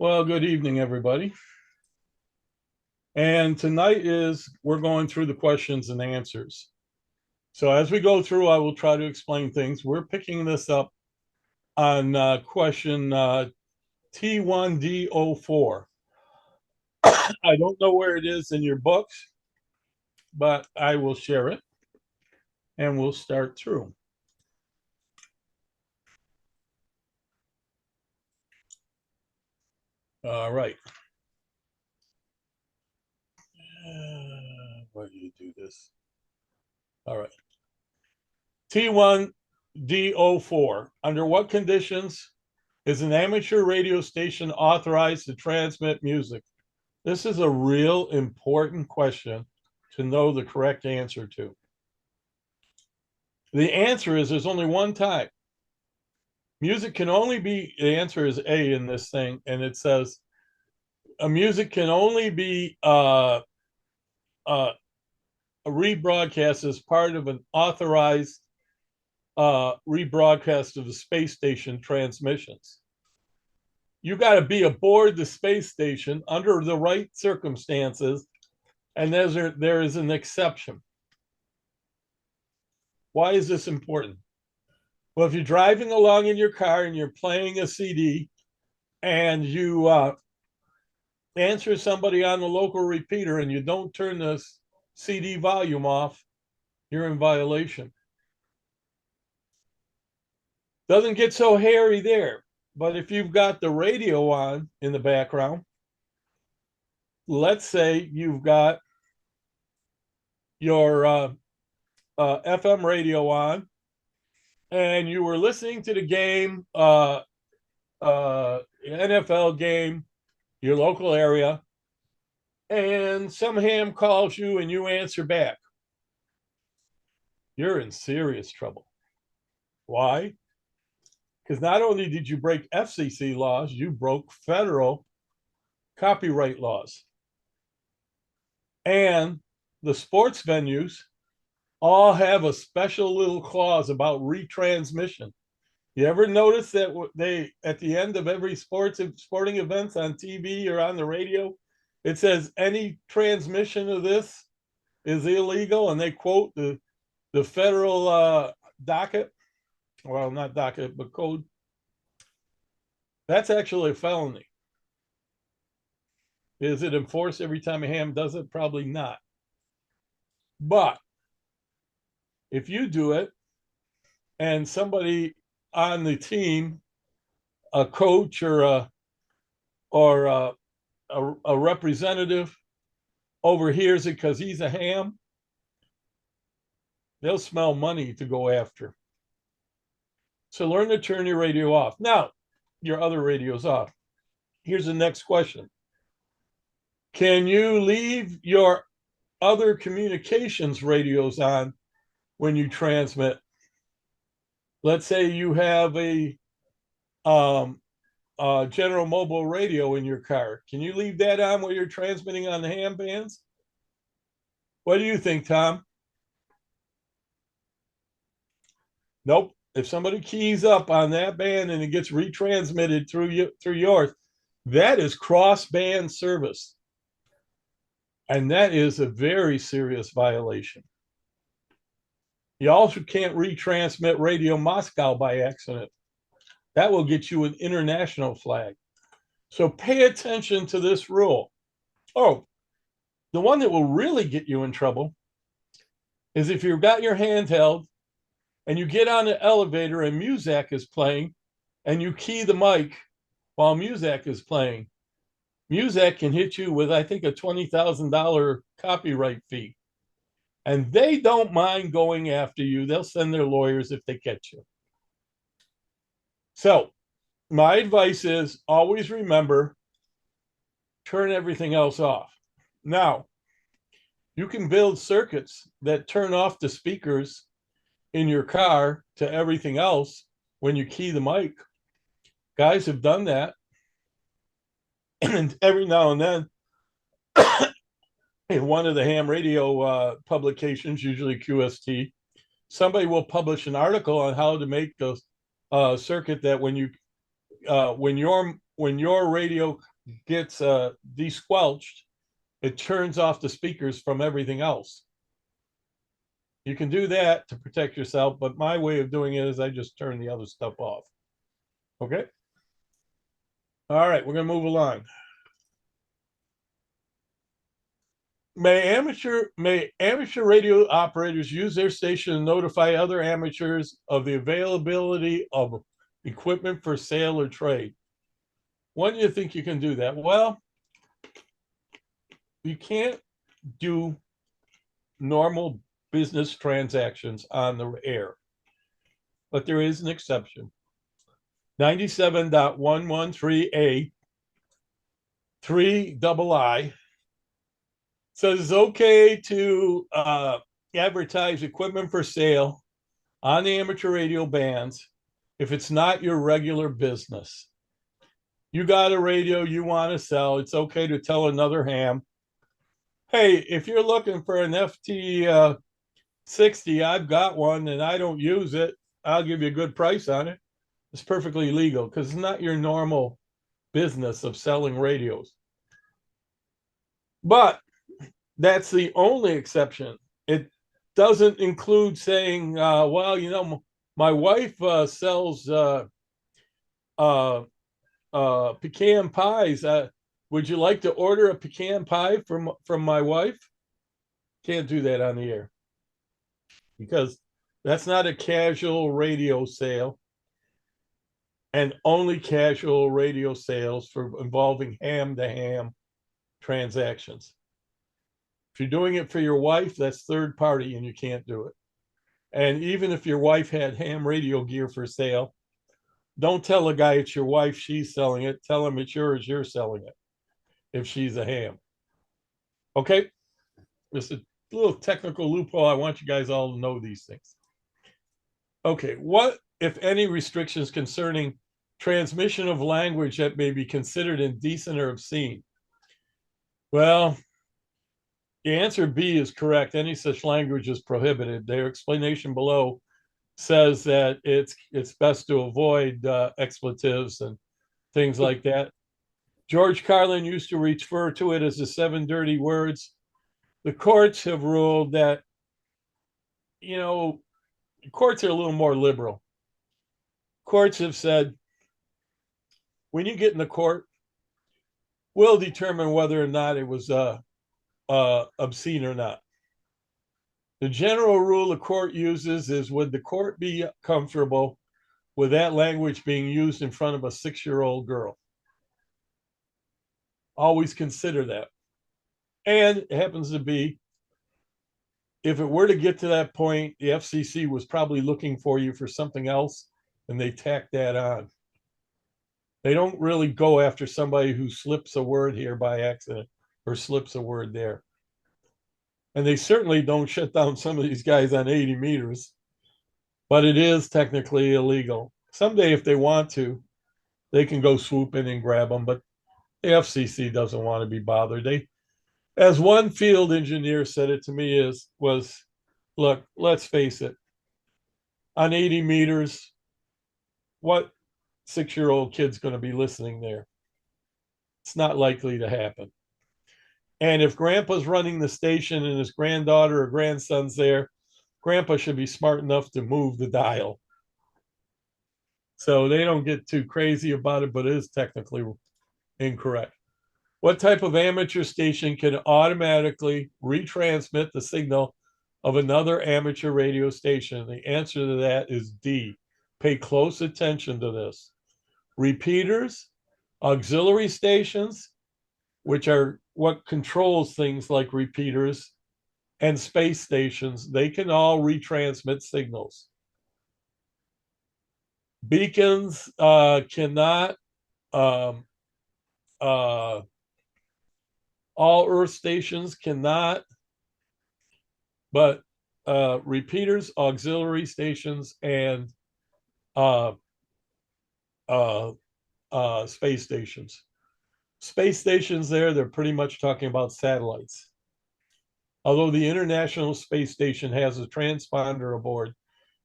Well, good evening, everybody. And tonight we're going through the questions and answers. So as we go through, I will try to explain things. We're picking this up on question T1D04. I don't know where it is in your books, but I will share it and we'll start through. All right. Why do you do this? All right. T1D04. Under what conditions is an amateur radio station authorized to transmit music? This is a real important question to know the correct answer to. The answer is there's only one type. Music can only be, the answer is A in this thing, and it says a music can only be rebroadcast as part of an authorized rebroadcast of the space station transmissions. You got to be aboard the space station under the right circumstances, and there is an exception. Why is this important? Well, if you're driving along in your car and you're playing a CD and you answer somebody on the local repeater and you don't turn the CD volume off, you're in violation. Doesn't get so hairy there. But if you've got the radio on in the background, let's say you've got your FM radio on and you were listening to the game, NFL game, your local area, and some ham calls you and you answer back. You're in serious trouble. Why? Because not only did you break FCC laws, you broke federal copyright laws. And the sports venues all have a special little clause about retransmission. You ever notice that they, at the end of every sporting events on TV or on the radio, it says any transmission of this is illegal, and they quote the federal docket, well, not docket, but code. That's actually a felony. Is it enforced every time a ham does it? Probably not. But if you do it and somebody on the team, a coach or a representative overhears it because he's a ham, they'll smell money to go after. So learn to turn your radio off. Now, your other radio's off. Here's the next question. Can you leave your other communications radios on when you transmit? Let's say you have a General Mobile radio in your car. Can you leave that on while you're transmitting on the ham bands? What do you think, Tom? Nope. If somebody keys up on that band and it gets retransmitted through yours, that is cross-band service. And that is a very serious violation. You also can't retransmit Radio Moscow by accident. That will get you an international flag. So pay attention to this rule. Oh, the one that will really get you in trouble is if you've got your handheld and you get on the elevator and Muzak is playing and you key the mic while Muzak is playing. Muzak can hit you with, I think, a $20,000 copyright fee. And they don't mind going after you. They'll send their lawyers if they catch you. So my advice is always remember, turn everything else off. Now, you can build circuits that turn off the speakers in your car to everything else when you key the mic. Guys have done that. And every now and then, in one of the ham radio publications, usually QST, somebody will publish an article on how to make a circuit that when your when your radio gets desquelched, it turns off the speakers from everything else. You can do that to protect yourself, but my way of doing it is I just turn the other stuff off. Okay. All right, we're going to move along. May amateur radio operators use their station to notify other amateurs of the availability of equipment for sale or trade? When do you think you can do that? Well, you can't do normal business transactions on the air, but there is an exception. 97.113A 3II says it's okay to advertise equipment for sale on the amateur radio bands if it's not your regular business. You got a radio you want to sell, it's okay to tell another ham, hey, if you're looking for an FT 60, I've got one and I don't use it, I'll give you a good price on it. It's perfectly legal because it's not your normal business of selling radios. But that's the only exception. It doesn't include saying, well, you know, my wife sells pecan pies. Would you like to order a pecan pie from my wife? Can't do that on the air because that's not a casual radio sale, and only casual radio sales for involving ham to ham transactions. If you're doing it for your wife, that's third party and you can't do it. And even if your wife had ham radio gear for sale, don't tell a guy it's your wife, she's selling it. Tell him it's yours, you're selling it if she's a ham. Okay? Just a little technical loophole. I want you guys all to know these things. Okay, what, if any, restrictions concerning transmission of language that may be considered indecent or obscene? Well, the answer B is correct. Any such language is prohibited. Their explanation below says that it's best to avoid expletives and things like that. George Carlin used to refer to it as the 7 dirty words. The courts have ruled that, you know, courts are a little more liberal. Courts have said, when you get in the court, we'll determine whether or not it was obscene or not. The general rule the court uses is, would the court be comfortable with that language being used in front of a 6-year-old girl? Always consider that. And it happens to be, if it were to get to that point, the FCC was probably looking for you for something else and they tacked that on. They don't really go after somebody who slips a word here by accident or slips a word there. And they certainly don't shut down some of these guys on 80 meters, but it is technically illegal. Someday, if they want to, they can go swoop in and grab them, but the FCC doesn't want to be bothered. They, as one field engineer said it to me, was, look, let's face it, on 80 meters, what 6-year-old kid's going to be listening there? It's not likely to happen. And if grandpa's running the station and his granddaughter or grandson's there, grandpa should be smart enough to move the dial. So they don't get too crazy about it, but it is technically incorrect. What type of amateur station can automatically retransmit the signal of another amateur radio station? The answer to that is D. Pay close attention to this. Repeaters, auxiliary stations, which are what controls things like repeaters, and space stations, they can all retransmit signals. Beacons cannot. All Earth stations cannot, but repeaters, auxiliary stations, and space stations. Space stations they're pretty much talking about satellites. Although the International Space Station has a transponder aboard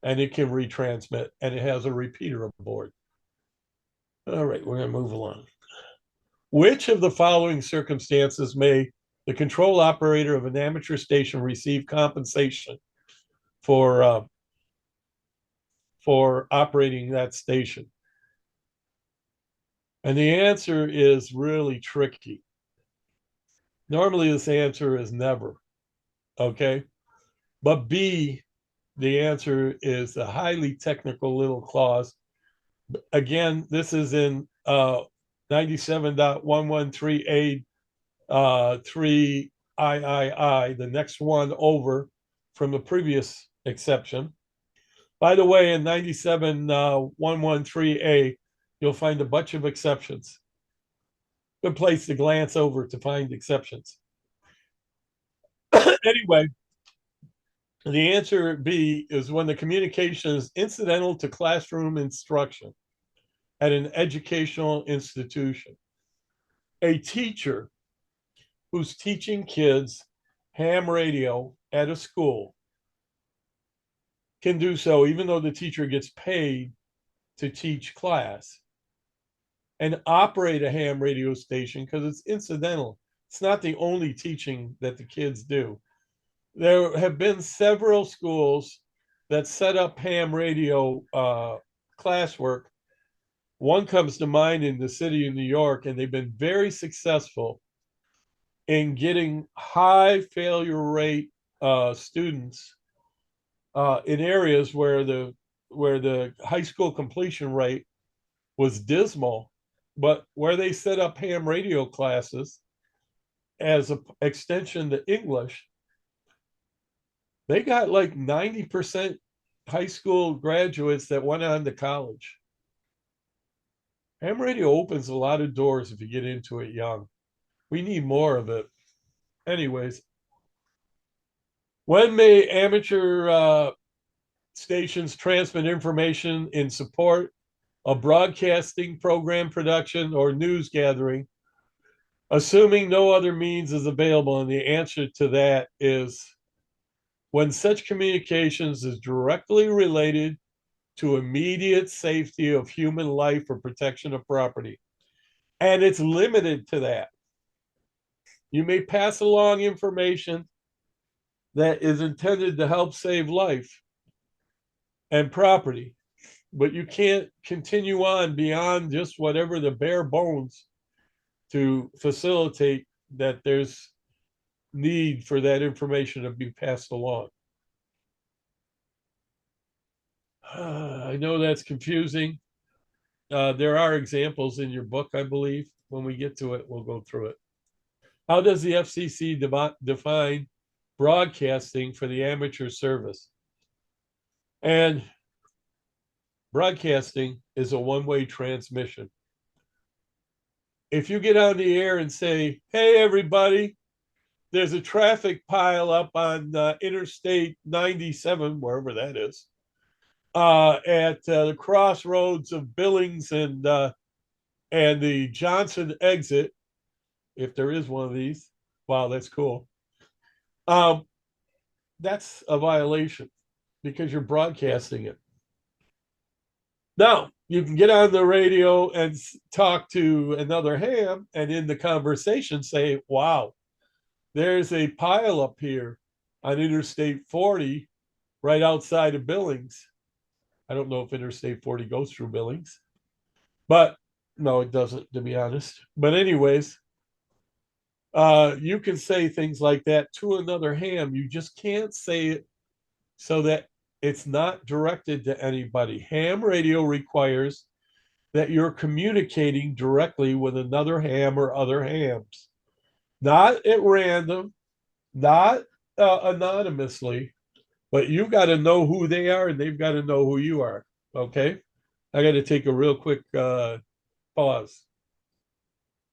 and it can retransmit, and it has a repeater aboard. All right, we're going to move along. Which of the following circumstances may the control operator of an amateur station receive compensation for operating that station? And the answer is really tricky. Normally, this answer is never. Okay. But B, the answer is a highly technical little clause. Again, this is in 97.113A 3 III, the next one over from the previous exception. By the way, in 97.113A, you'll find a bunch of exceptions. Good place to glance over to find exceptions. Anyway, the answer B is when the communication is incidental to classroom instruction at an educational institution. A teacher who's teaching kids ham radio at a school can do so even though the teacher gets paid to teach class and operate a ham radio station because it's incidental. It's not the only teaching that the kids do. There have been several schools that set up ham radio classwork. One comes to mind in the city of New York, and they've been very successful in getting high failure rate students in areas where the high school completion rate was dismal, but where they set up ham radio classes as an extension to English, they got like 90% high school graduates that went on to college. Ham radio opens a lot of doors if you get into it young. We need more of it. Anyways, when may amateur stations transmit information in support of broadcasting, program production, or news gathering, assuming no other means is available? And the answer to that is when such communications is directly related to immediate safety of human life or protection of property. And it's limited to that. You may pass along information that is intended to help save life and property, but you can't continue on beyond just whatever the bare bones to facilitate that there's need for that information to be passed along. I know that's confusing. There are examples in your book, I believe. When we get to it, we'll go through it. How does the FCC define broadcasting for the amateur service? And broadcasting is a one-way transmission. If you get on the air and say, hey, everybody, there's a traffic pile up on Interstate 97, wherever that is, at the crossroads of Billings and the Johnson exit, if there is one of these. Wow, that's cool. That's a violation because you're broadcasting it. Now, you can get on the radio and talk to another ham and in the conversation say, wow, there's a pile up here on Interstate 40 right outside of Billings. I don't know if Interstate 40 goes through Billings, but no, it doesn't, to be honest. But anyways, you can say things like that to another ham. You just can't say it so that it's not directed to anybody. Ham radio requires that you're communicating directly with another ham or other hams, not at random, not anonymously, but you got to know who they are and they've got to know who you are. Okay. I got to take a real quick pause.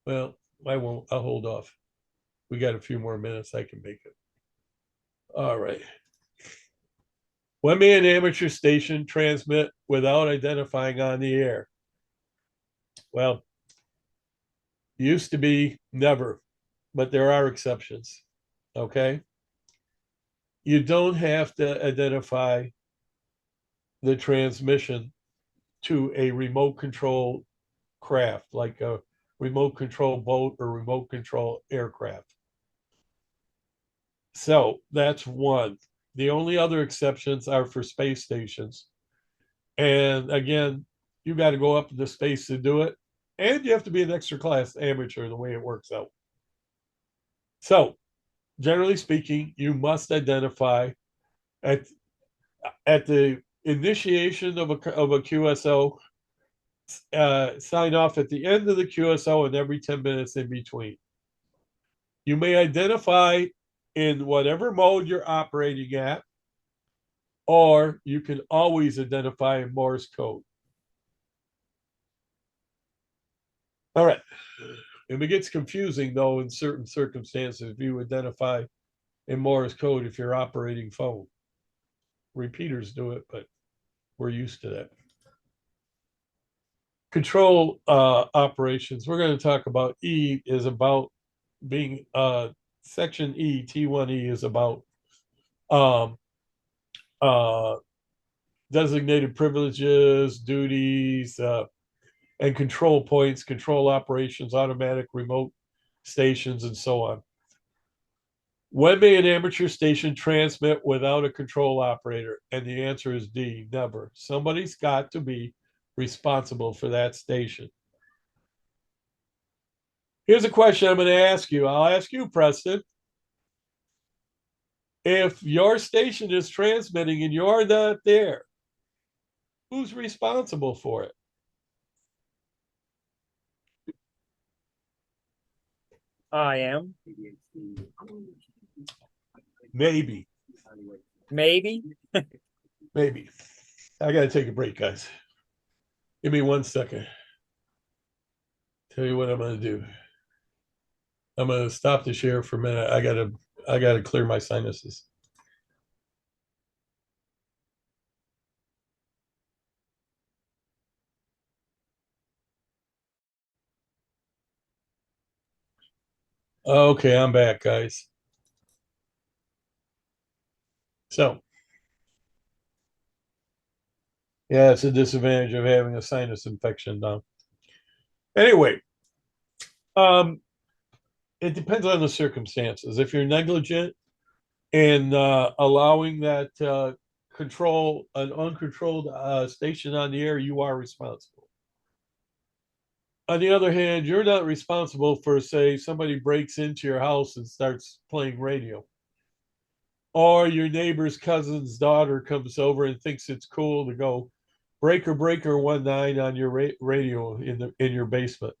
Well, I won't. I'll hold off. We got a few more minutes. I can make it. All right. When may an amateur station transmit without identifying on the air? Well, used to be never, but there are exceptions. Okay. You don't have to identify the transmission to a remote control craft like a remote control boat or remote control aircraft. So that's one. The only other exceptions are for space stations. And again, you got to go up into space to do it. And you have to be an extra class amateur the way it works out. So, generally speaking, you must identify at at the initiation of a QSO, sign off at the end of the QSO, and every 10 minutes in between. You may identify in whatever mode you're operating at, or you can always identify in Morse code. All right. If it gets confusing, though, in certain circumstances, if you identify in Morse code if you're operating phone. Repeaters do it, but we're used to that. Control operations. We're going to talk about E is about being section E, T1E is about um, uh, designated privileges, duties, and control points, control operations, automatic remote stations, and so on. When may an amateur station transmit without a control operator? And the answer is D, never. Somebody's got to be responsible for that station. Here's a question I'm going to ask you. I'll ask you, Preston. If your station is transmitting and you're not there, who's responsible for it? I am. Maybe. Maybe. Maybe. I got to take a break, guys. Give me 1 second. Tell you what I'm going to do. I'm going to stop the share for a minute. I got to clear my sinuses. Okay, I'm back, guys. So, yeah, it's a disadvantage of having a sinus infection now. Anyway, um, it depends on the circumstances. If you're negligent in allowing that control an uncontrolled station on the air, you are responsible. On the other hand, you're not responsible for, say, somebody breaks into your house and starts playing radio, or your neighbor's cousin's daughter comes over and thinks it's cool to go breaker 19 on your radio in your basement.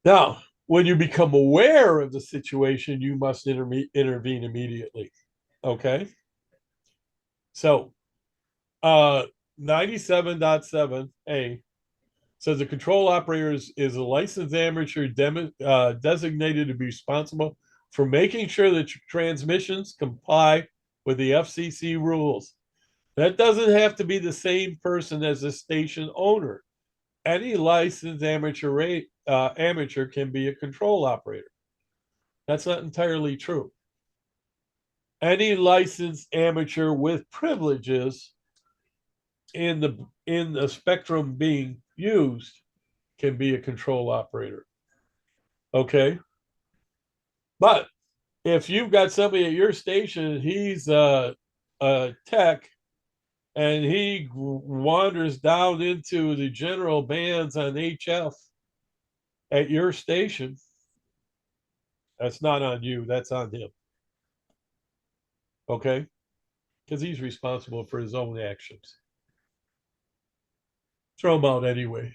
Now, when you become aware of the situation, you must intervene immediately. Okay. So, 97.7A says the control operator is a licensed amateur designated to be responsible for making sure that your transmissions comply with the FCC rules. That doesn't have to be the same person as the station owner. Any licensed amateur can be a control operator. That's not entirely true. Any licensed amateur with privileges in the spectrum being used can be a control operator. Okay. But if you've got somebody at your station, he's a tech, and he wanders down into the general bands on HF at your station, that's not on you, that's on him. Okay? Because he's responsible for his own actions. Throw him out anyway.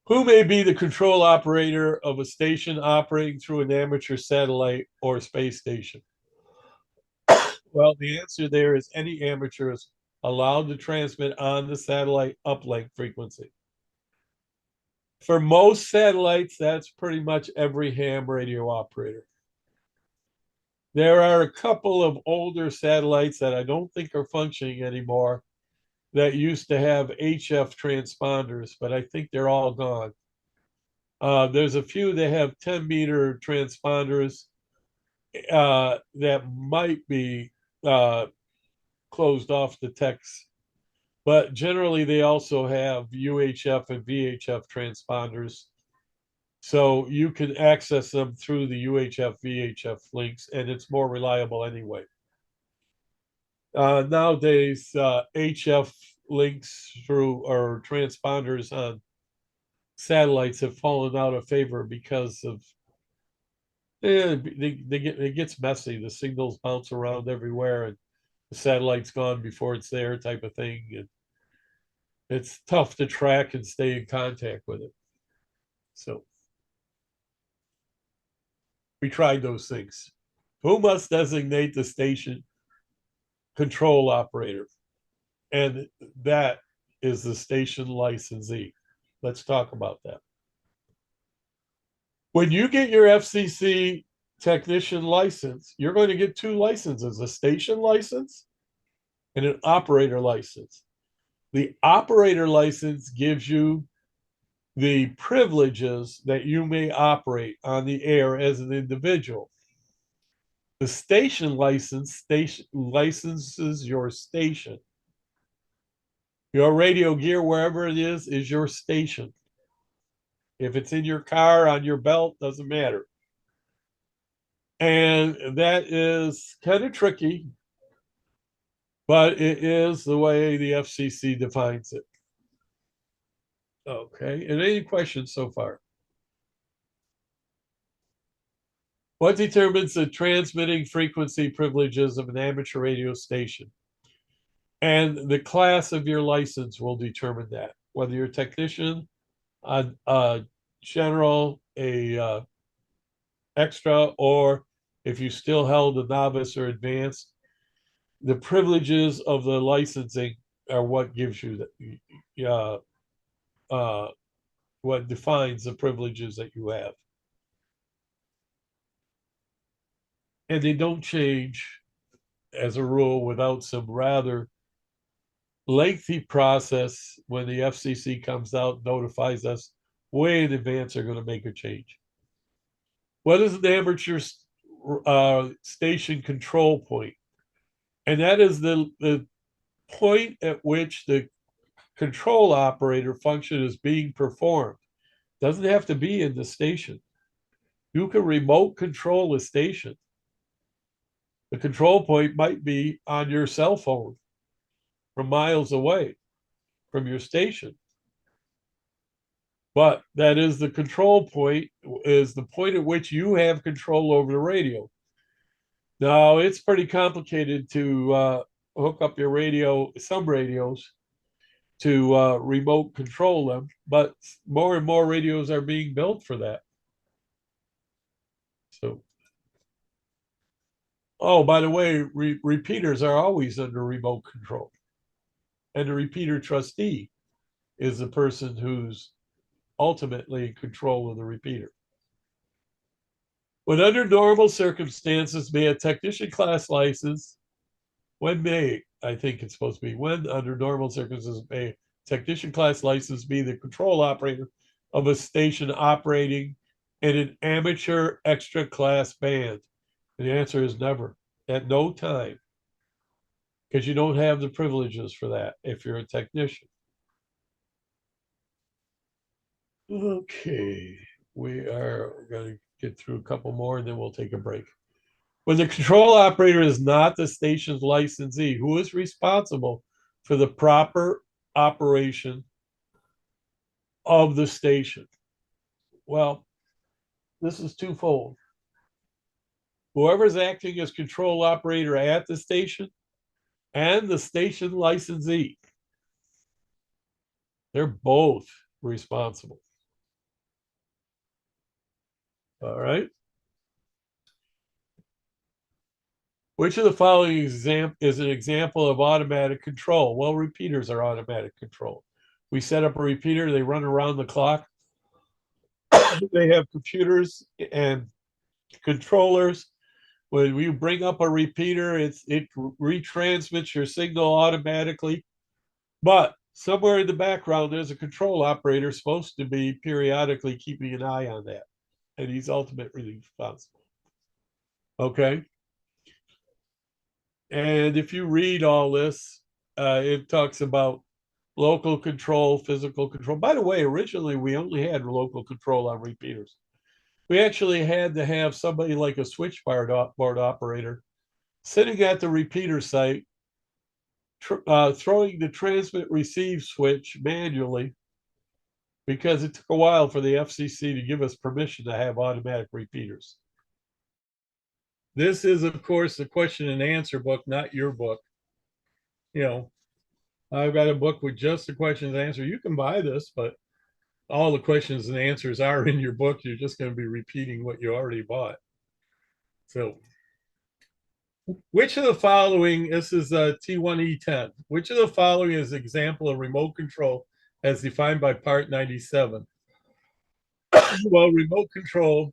Who may be the control operator of a station operating through an amateur satellite or space station? Well, the answer there is any amateur is allowed to transmit on the satellite uplink frequency. For most satellites, that's pretty much every ham radio operator. There are a couple of older satellites that I don't think are functioning anymore that used to have HF transponders, but I think they're all gone. There's a few that have 10-meter transponders that might be closed off to techs But generally, they also have UHF and VHF transponders. So you can access them through the UHF, VHF links, and it's more reliable anyway. Nowadays, HF links through or transponders on satellites have fallen out of favor because of it gets messy. The signals bounce around everywhere, and the satellite's gone before it's there, type of thing. And it's tough to track and stay in contact with it. So we tried those things. Who must designate the station control operator? And that is the station licensee. Let's talk about that. When you get your FCC technician license, you're going to get two licenses, a station license and an operator license. The operator license gives you the privileges that you may operate on the air as an individual. The station licenses your station. Your radio gear, wherever it is your station. If it's in your car, on your belt, doesn't matter. And that is kind of tricky, but it is the way the FCC defines it. Okay, and any questions so far? What determines the transmitting frequency privileges of an amateur radio station? And the class of your license will determine that, whether you're a technician, a general, a extra, or if you still held a novice or advanced. The privileges of the licensing are what gives you the what defines the privileges that you have, and they don't change as a rule without some rather lengthy process. When the FCC comes out, notifies us way in advance they're going to make a change. What is an amateur station control point? And that is the point at which the control operator function is being performed. Doesn't have to be in the station. You can remote control a station. The control point might be on your cell phone from miles away from your station. But that is the control point, is the point at which you have control over the radio. Now, it's pretty complicated to hook up your radio, some radios, to remote control them, but more and more radios are being built for that. So, oh, by the way, repeaters are always under remote control. And the repeater trustee is the person who's ultimately in control of the repeater. When under normal circumstances, may a technician class license, I think it's supposed to be, when under normal circumstances, may a technician class license be the control operator of a station operating in an amateur extra class band? And the answer is never, at no time, because you don't have the privileges for that if you're a technician. Okay, we are going to get through a couple more and then we'll take a break. When the control operator is not the station's licensee, who is responsible for the proper operation of the station? Well, this is twofold. Whoever's acting as control operator at the station and the station licensee, they're both responsible. All right. Which of the following is an example of automatic control? Well, repeaters are automatic control. We set up a repeater, they run around the clock. They have computers and controllers. When you bring up a repeater, it retransmits your signal automatically. But somewhere in the background, there's a control operator supposed to be periodically keeping an eye on that. And he's ultimately responsible. Okay. And if you read all this, it talks about local control, physical control. By the way, originally we only had local control on repeaters. We actually had to have somebody like a switchboard operator sitting at the repeater site, throwing the transmit receive switch manually, because it took a while for the FCC to give us permission to have automatic repeaters. This is, of course, the question and answer book, not your book. You know, I've got a book with just the questions and answer. You can buy this, but all the questions and answers are in your book. You're just going to be repeating what you already bought. So, which of the following, this is T1E10, which of the following is an example of remote control as defined by Part 97? Well, remote control,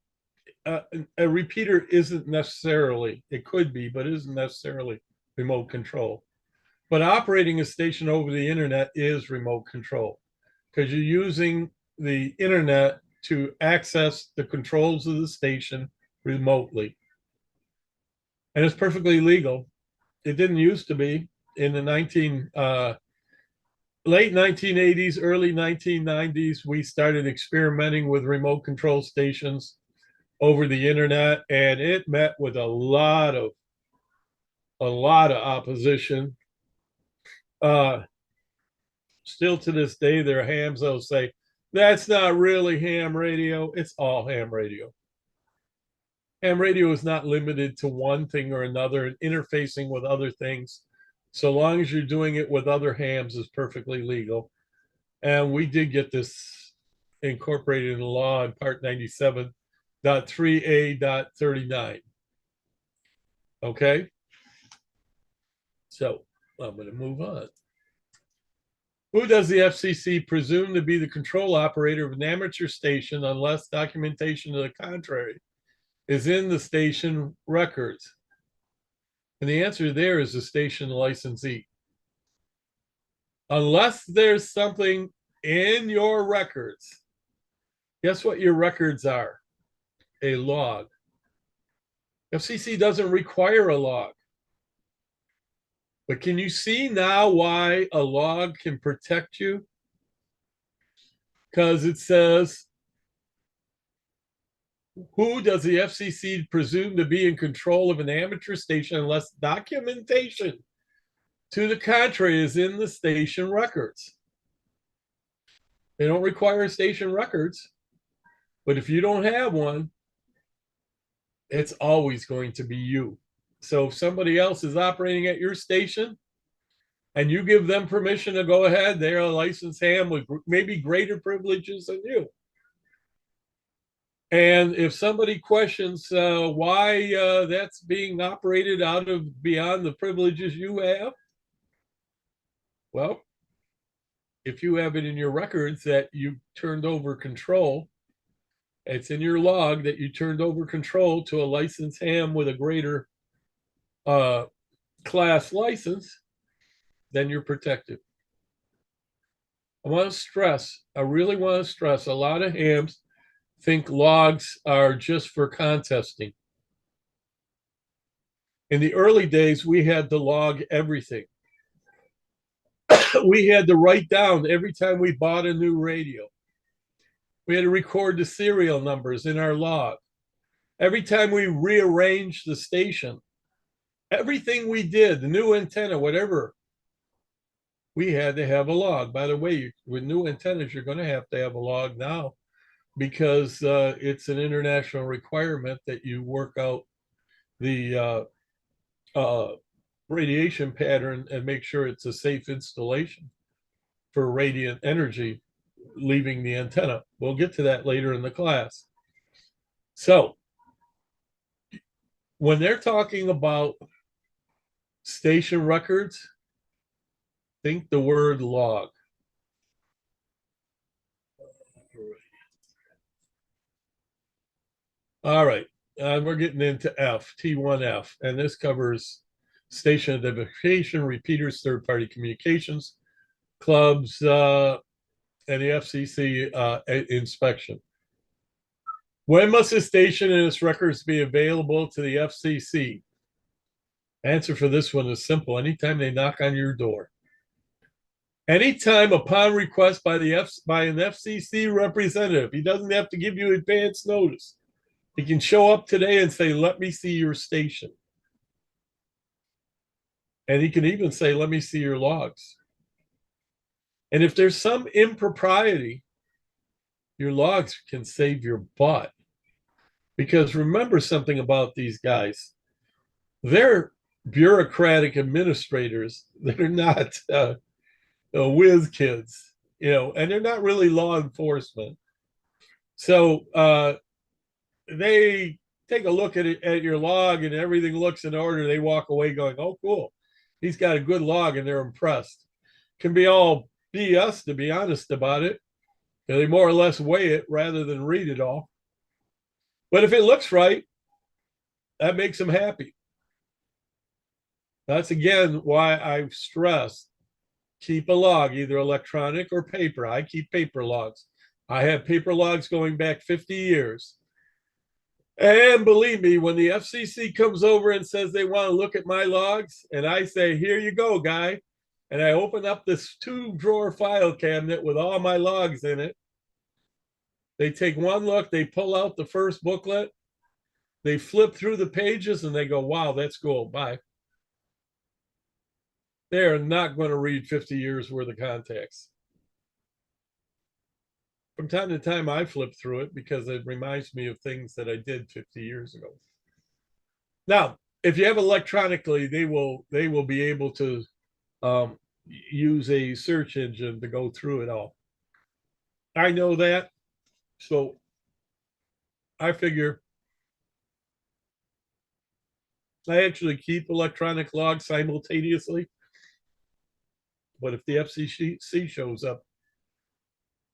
a repeater isn't necessarily, it could be, but isn't necessarily remote control. But operating a station over the internet is remote control, because you're using the internet to access the controls of the station remotely. And it's perfectly legal. It didn't used to be in the late 1980s, early 1990s. We started experimenting with remote control stations over the internet, and it met with a lot of opposition. Still to this day, there are hams that'll say, that's not really ham radio. It's all ham radio. Ham radio is not limited to one thing or another, and interfacing with other things, so long as you're doing it with other hams, is perfectly legal. And we did get this incorporated in the law in Part 97.3A.39. Okay? So I'm going to move on. Who does the FCC presume to be the control operator of an amateur station unless documentation to the contrary is in the station records? And the answer there is the station licensee. Unless there's something in your records, guess what your records are? A log. FCC doesn't require a log. But can you see now why a log can protect you? Because it says, who does the FCC presume to be in control of an amateur station unless documentation to the contrary is in the station records? They don't require station records, but if you don't have one, it's always going to be you. So if somebody else is operating at your station and you give them permission to go ahead, they're a licensed ham with maybe greater privileges than you. And if somebody questions why that's being operated out of beyond the privileges you have, well, if you have it in your records that you turned over control, it's in your log that you turned over control to a licensed ham with a greater class license, then you're protected. I really want to stress, a lot of hams think logs are just for contesting. In the early days, we had to log everything. We had to write down every time we bought a new radio. We had to record the serial numbers in our log. Every time we rearranged the station, everything we did, the new antenna, whatever, we had to have a log. By the way, with new antennas, you're going to have a log now, because it's an international requirement that you work out the radiation pattern and make sure it's a safe installation for radiant energy leaving the antenna. We'll get to that later in the class. So when they're talking about station records, think the word log. All right, we're getting into F, T1F, and this covers station identification, repeaters, third-party communications, clubs, and the FCC inspection. When must a station and its records be available to the FCC? Answer for this one is simple: anytime they knock on your door. Anytime upon request by an FCC representative, he doesn't have to give you advance notice. He can show up today and say, "Let me see your station." And he can even say, "Let me see your logs." And if there's some impropriety, your logs can save your butt. Because remember something about these guys. They're bureaucratic administrators. They're not whiz kids, and they're not really law enforcement. So they take a look at your log and everything looks in order. They walk away going, "Oh, cool. He's got a good log," and they're impressed. Can be all BS, to be honest about it. They more or less weigh it rather than read it all. But if it looks right, that makes them happy. That's again why I stress keep a log, either electronic or paper. I keep paper logs. I have paper logs going back 50 years. And believe me, when the FCC comes over and says they want to look at my logs, and I say, "Here you go, guy," and I open up this 2-drawer file cabinet with all my logs in it, they take one look, they pull out the first booklet, they flip through the pages, and they go, "Wow, that's cool. Bye." They are not going to read 50 years worth of contacts. From time to time, I flip through it because it reminds me of things that I did 50 years ago. Now, if you have electronically, they will be able to use a search engine to go through it all. I know that, so I figure I actually keep electronic logs simultaneously. But if the FCC shows up,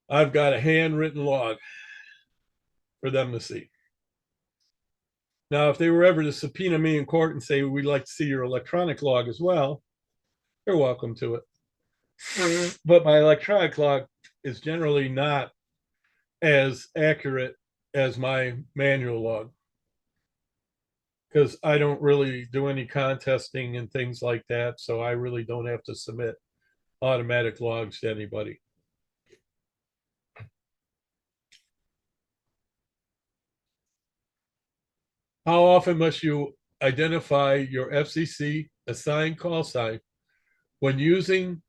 I've got a handwritten log for them to see. Now, if they were ever to subpoena me in court and say, "We'd like to see your electronic log as well," they're welcome to it. But my electronic log is generally not as accurate as my manual log because I don't really do any contesting and things like that. So I really don't have to submit automatic logs to anybody. How often must you identify your FCC assigned call sign when using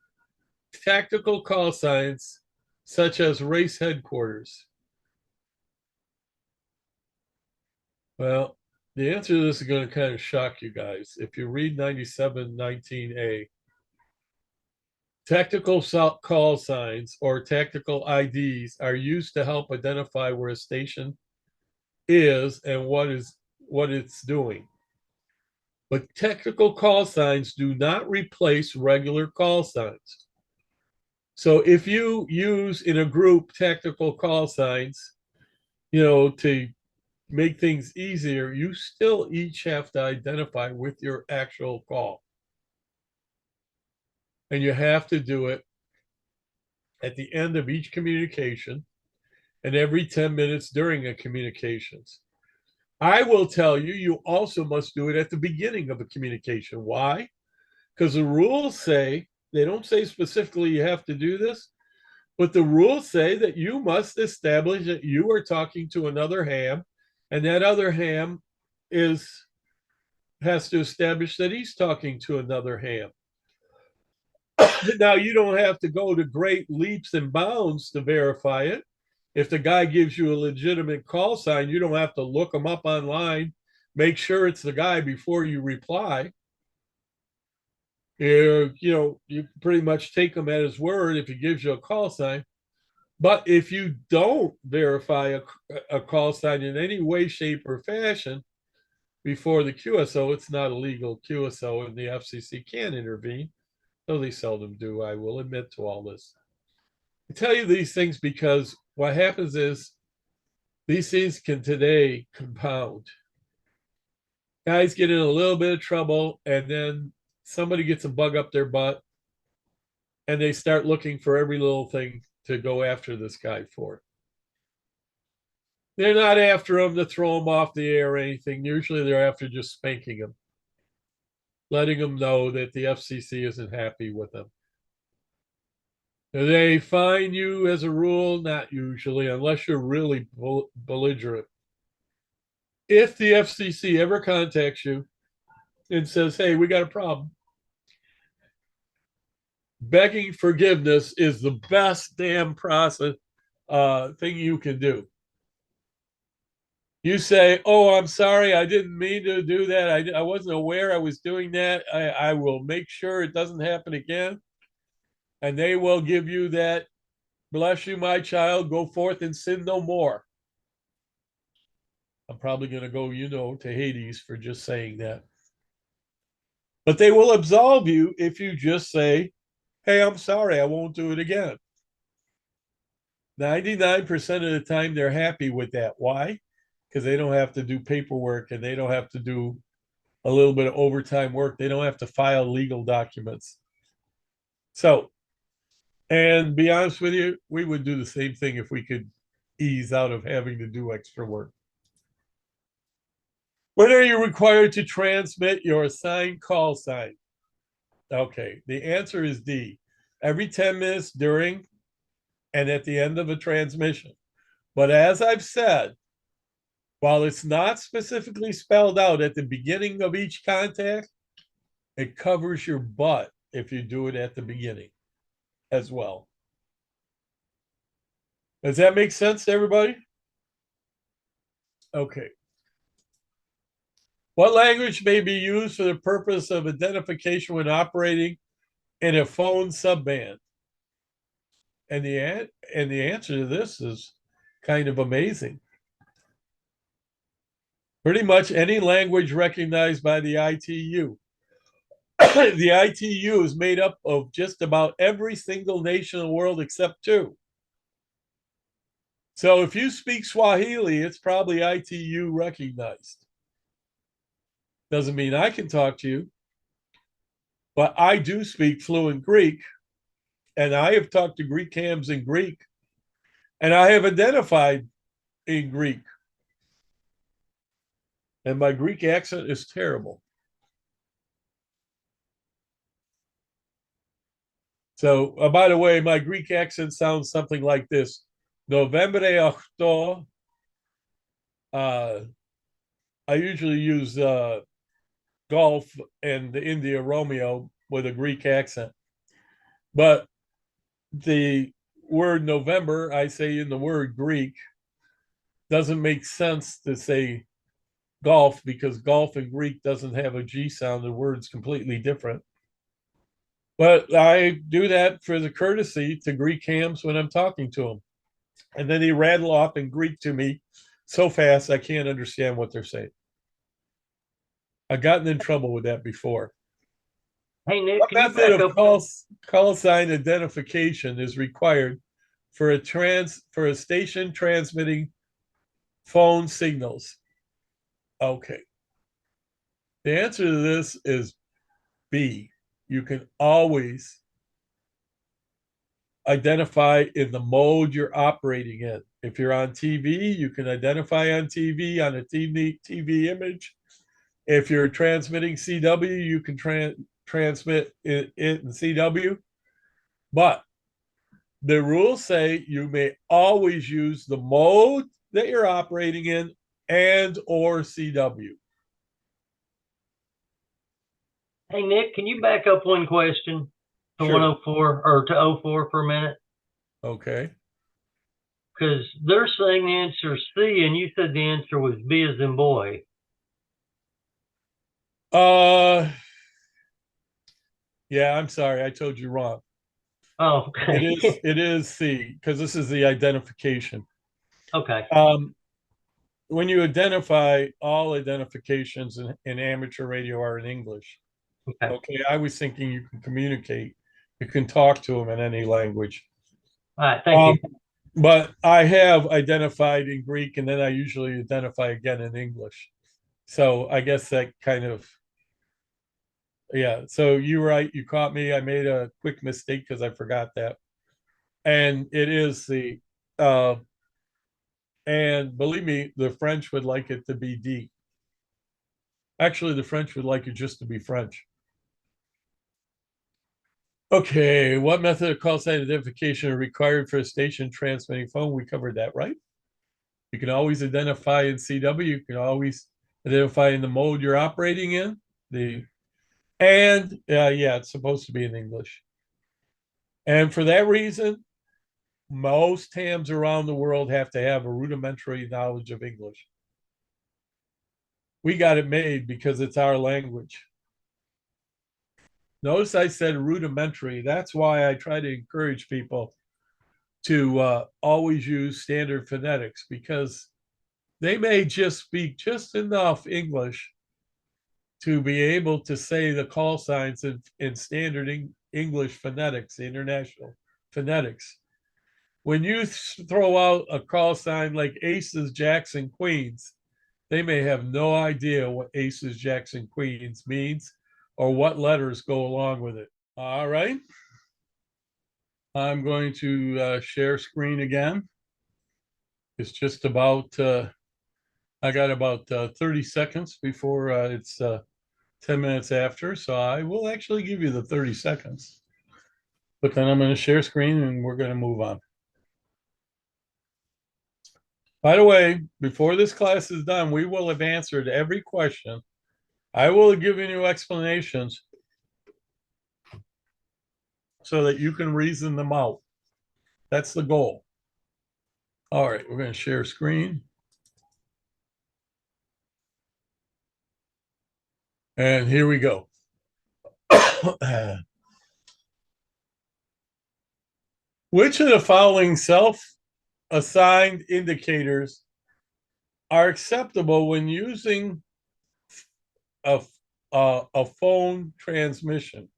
tactical call signs such as race headquarters? Well, the answer to this is going to kind of shock you guys. If you read 9719A, tactical call signs or tactical IDs are used to help identify where a station is and what it's doing. But tactical call signs do not replace regular call signs. So if you use in a group tactical call signs, to make things easier, you still each have to identify with your actual call. And you have to do it at the end of each communication and every 10 minutes during a communications. I will tell you, you also must do it at the beginning of a communication. Why? Because the rules say, they don't say specifically you have to do this, but the rules say that you must establish that you are talking to another ham, and that other ham has to establish that he's talking to another ham. Now, you don't have to go to great leaps and bounds to verify it. If the guy gives you a legitimate call sign, you don't have to look him up online, make sure it's the guy before you reply. You pretty much take him at his word if he gives you a call sign. But if you don't verify a call sign in any way, shape, or fashion before the QSO, it's not a legal QSO, and the FCC can intervene, though they seldom do. I will admit to all this. I tell you these things because what happens is these things can today compound. Guys get in a little bit of trouble, and then somebody gets a bug up their butt, and they start looking for every little thing to go after this guy for. They're not after him to throw him off the air or anything. Usually they're after just spanking him, letting him know that the FCC isn't happy with him. They fine you as a rule, not usually, unless you're really belligerent. If the FCC ever contacts you and says, "Hey, we got a problem," begging forgiveness is the best damn process thing you can do. You say, "Oh, I'm sorry, I didn't mean to do that. I wasn't aware I was doing that. I will make sure it doesn't happen again." And they will give you that, "Bless you, my child, go forth and sin no more." I'm probably going to go, to Hades for just saying that. But they will absolve you if you just say, "Hey, I'm sorry, I won't do it again." 99% of the time, they're happy with that. Why? Because they don't have to do paperwork and they don't have to do a little bit of overtime work. They don't have to file legal documents. So, and be honest with you, we would do the same thing if we could ease out of having to do extra work. When are you required to transmit your assigned call sign? Okay, the answer is D. Every 10 minutes during and at the end of a transmission. But as I've said, while it's not specifically spelled out at the beginning of each contact, it covers your butt if you do it at the beginning as well. Does that make sense to everybody? Okay. What language may be used for the purpose of identification when operating in a phone subband? And the answer to this is kind of amazing. Pretty much any language recognized by the ITU. The ITU is made up of just about every single nation in the world except two. So if you speak Swahili, it's probably ITU recognized. Doesn't mean I can talk to you, but I do speak fluent Greek, and I have talked to Greek hams in Greek, and I have identified in Greek. And my Greek accent is terrible. So, by the way, my Greek accent sounds something like this: November octo. Uh, I usually use Golf and the India Romeo with a Greek accent, but the word November, I say in the word Greek, doesn't make sense to say golf because golf in Greek doesn't have a G sound. The word's completely different. But I do that for the courtesy to Greek hams when I'm talking to them. And then they rattle off in Greek to me so fast I can't understand what they're saying. I've gotten in trouble with that before. Hey Nick, What can you method back of up? call sign identification is required for a station transmitting phone signals? Okay. The answer to this is B. You can always identify in the mode you're operating in. If you're on TV, you can identify on TV on a TV image. If you're transmitting CW, you can transmit it in CW. But the rules say you may always use the mode that you're operating in and or CW. Hey Nick, can you back up one question to Sure. 104 or to '04 for a minute? Okay. Because they're saying the answer is C, and you said the answer was B as in boy. Uh yeah, I'm sorry. I told you wrong. Oh, It okay. is it is C because this is the identification. Okay. Um when you identify, all identifications in amateur radio are in English. Okay. Okay, I was thinking you can communicate, you can talk to them in any language. All right. Thank Um, you. but I have identified in Greek, and then I usually identify again in English. So I guess that kind of, yeah. So you're right. You caught me. I made a quick mistake because I forgot that. And it is uh, and believe me, the French would like it to be D. Actually, the French would like it just to be French. Okay, what method of call sign identification are required for a station transmitting phone? We covered that, right? You can always identify in CW. You can always identify in the mode you're operating in. The and yeah, it's supposed to be in English. And for that reason, most hams around the world have to have a rudimentary knowledge of English. We got it made because it's our language. Notice I said rudimentary. That's why I try to encourage people to always use standard phonetics because they may just speak just enough English to be able to say the call signs in standard English phonetics, international phonetics. When you throw out a call sign like aces, jacks, and queens, they may have no idea what aces, jacks, and queens means or what letters go along with it. All right. I'm going to share screen again. It's just about, I got about 30 seconds before it's 10 minutes after. So I will actually give you the 30 seconds. But then I'm going to share screen and we're going to move on. By the way, before this class is done, we will have answered every question. I will have given you explanations so that you can reason them out. That's the goal. All right, we're going to share screen. And here we go. Which of the following self-assigned indicators are acceptable when using a, a phone transmission?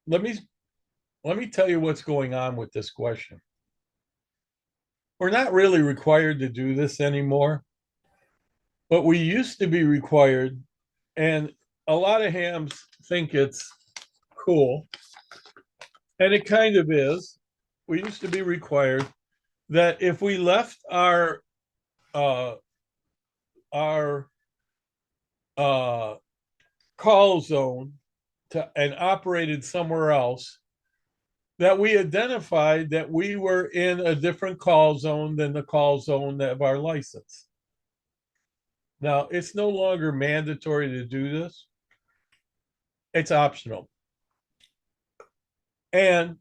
Let me tell you what's going on with this question. We're not really required to do this anymore, but we used to be required, and a lot of hams think it's cool, and it kind of is. We used to be required that if we left uh, our call zone and operated somewhere else, that we identified that we were in a different call zone than the call zone of our license. Now, it's no longer mandatory to do this. It's optional. And,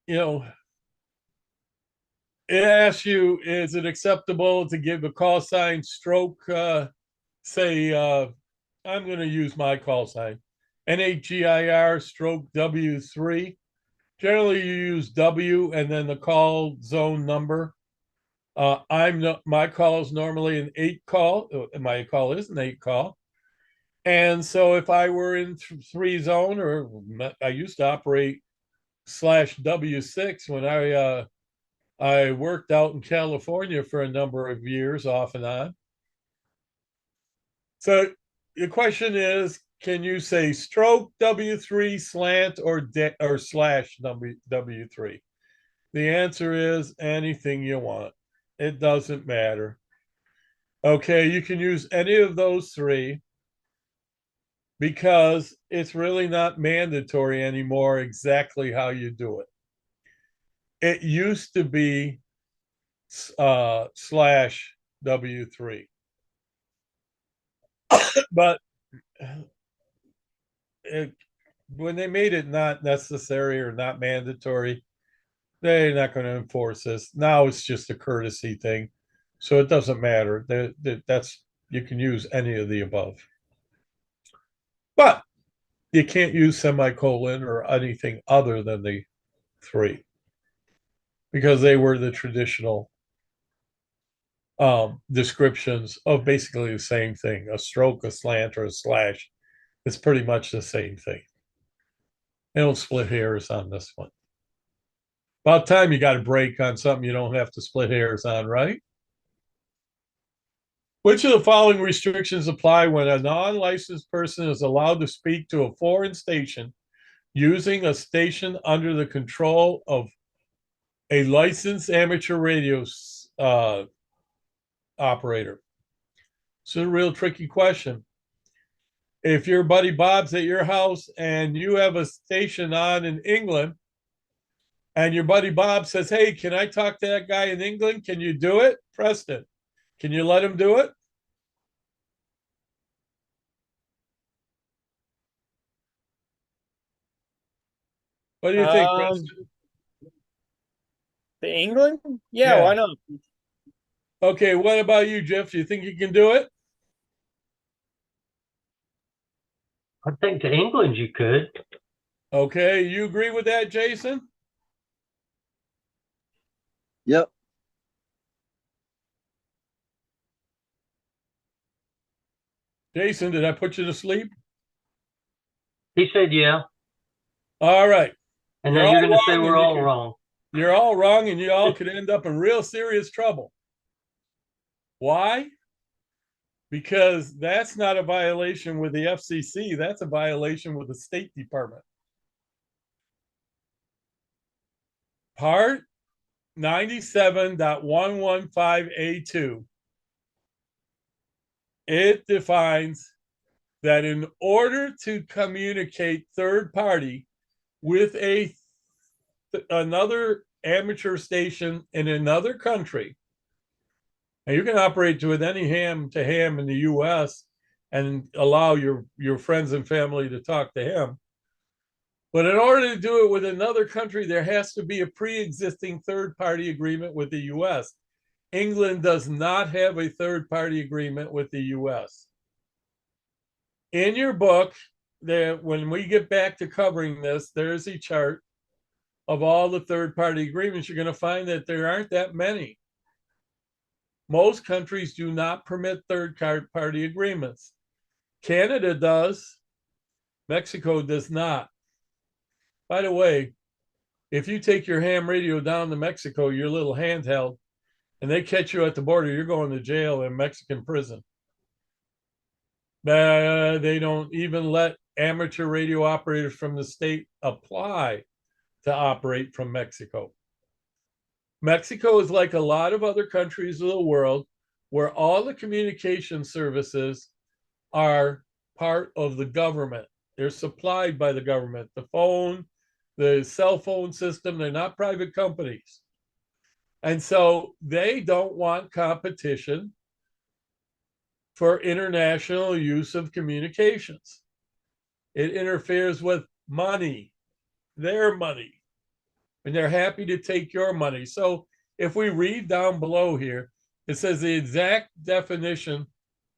you know, it asks you, is it acceptable to give a call sign stroke, say, I'm going to use my call sign, NHGIR stroke W3. Generally, you use W and then the call zone number. My call is normally an 8 call. My call is an 8 call. And so if I were in 3 zone, or I used to operate slash W6 when I worked out in California for a number of years off and on. So the question is, can you say stroke W3 slant or slash W3? The answer is anything you want. It doesn't matter. Okay, you can use any of those 3 because it's really not mandatory anymore exactly how you do it. It used to be slash W3, but it, when they made it not necessary or not mandatory, they're not going to enforce this. Now it's just a courtesy thing. So it doesn't matter. That's you can use any of the above. But you can't use semicolon or anything other than the 3 because they were the traditional descriptions of basically the same thing. A stroke, a slant, or a slash. It's pretty much the same thing. They don't split hairs on this one. About time you got a break on something you don't have to split hairs on, right? Which of the following restrictions apply when a non-licensed person is allowed to speak to a foreign station using a station under the control of a licensed amateur radio operator? It's a real tricky question. if your buddy Bob's at your house and you have a station on in England, and your buddy Bob says, "Hey, can I talk to that guy in England? Can you do it?" Preston, can you let him do it? What do you think, Um, Preston? the England? Yeah, Yeah. why not? Okay, what about you, Jeff? Do you think you can do it? I think to England you could. Okay, you agree with that, Jason? Yep. Jason, did I put you to sleep? He said, yeah. All right. And You're now you're all going to say wrong, we're and all wrong. you're all wrong, and you all could end up in real serious trouble. Why? Because that's not a violation with the FCC. That's a violation with the State Department. Part 97.115A2. It defines that in order to communicate third party with another amateur station in another country, and you can operate with any ham to ham in the US and allow your friends and family to talk to him. But in order to do it with another country, there has to be a pre-existing third-party agreement with the US. England does not have a third-party agreement with the US. In your book, when we get back to covering this, there's a chart of all the third-party agreements. You're going to find that there aren't that many. Most countries do not permit third-party agreements. Canada does. Mexico does not. By the way, if you take your ham radio down to Mexico, your little handheld, and they catch you at the border, you're going to jail in Mexican prison. They don't even let amateur radio operators from the state apply to operate from Mexico. Mexico is like a lot of other countries of the world where all the communication services are part of the government. They're supplied by the government. The phone, the cell phone system, they're not private companies. And so they don't want competition for international use of communications. It interferes with money, their money, and they're happy to take your money. So if we read down below here, it says the exact definition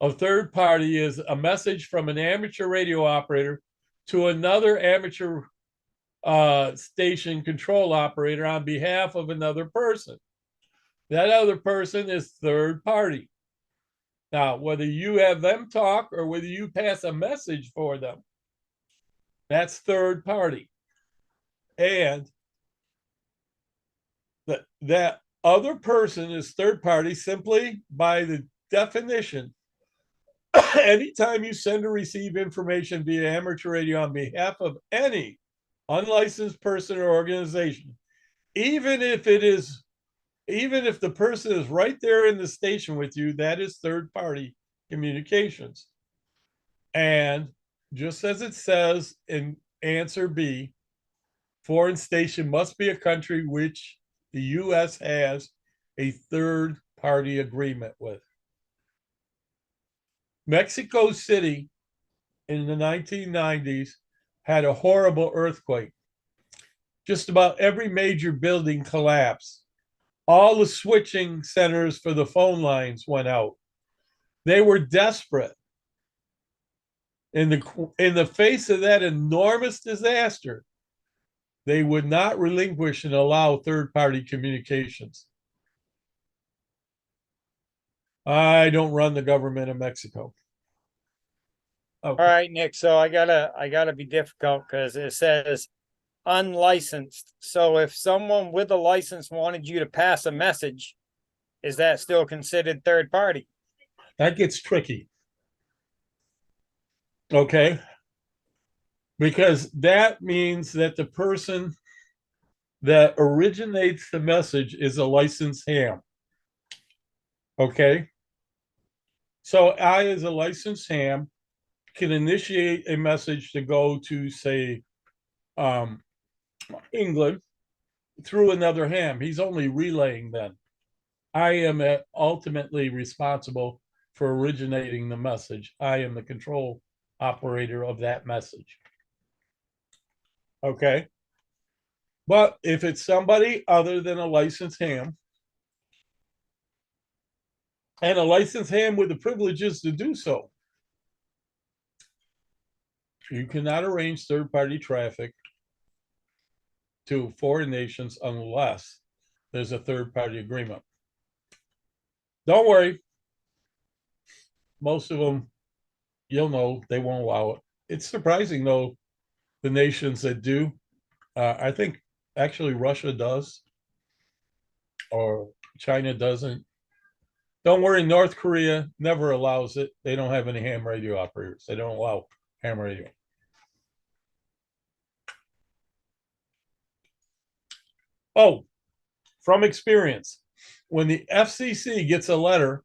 of third party is a message from an amateur radio operator to another amateur station control operator on behalf of another person. That other person is third party. Now, whether you have them talk or whether you pass a message for them, that's third party. And that other person is third party simply by the definition. Anytime you send or receive information via amateur radio on behalf of any unlicensed person or organization, even if the person is right there in the station with you, that is third party communications. And just as it says in answer B, foreign station must be a country which the US has a third party agreement with. Mexico City in the 1990s had a horrible earthquake. Just about every major building collapsed. All the switching centers for the phone lines went out. They were desperate. In the face of that enormous disaster, they would not relinquish and allow third-party communications. I don't run the government of Mexico. Okay. All right, Nick. So I gotta be difficult because it says unlicensed. So if someone with a license wanted you to pass a message, is that still considered third party? That gets tricky. Okay. Because that means that the person that originates the message is a licensed ham. Okay. So I, as a licensed ham, can initiate a message to go to, say, England through another ham. He's only relaying then. I am ultimately responsible for originating the message. I am the control operator of that message. Okay. But if it's somebody other than a licensed ham, and a licensed ham with the privileges to do so, you cannot arrange third-party traffic to foreign nations unless there's a third-party agreement. Don't worry. Most of them, you'll know, they won't allow it. It's surprising, though, the nations that do. I think actually Russia does, or China doesn't. Don't worry, North Korea never allows it. They don't have any ham radio operators. They don't allow ham radio. Oh, from experience, when the FCC gets a letter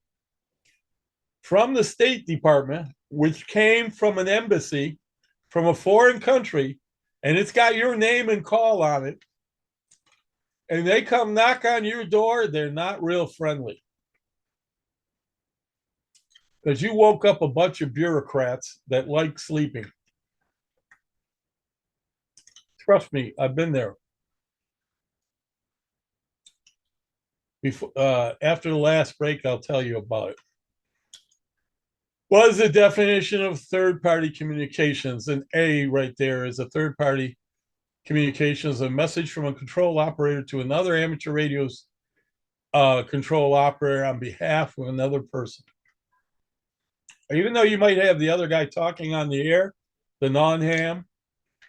from the State Department, which came from an embassy from a foreign country, and it's got your name and call on it, and they come knock on your door, they're not real friendly. Because you woke up a bunch of bureaucrats that like sleeping. Trust me, I've been there. Before, after the last break, I'll tell you about it. What is the definition of third-party communications? An A right there is a third-party communications, a message from a control operator to another amateur radio's control operator on behalf of another person. Even though you might have the other guy talking on the air, the non-ham,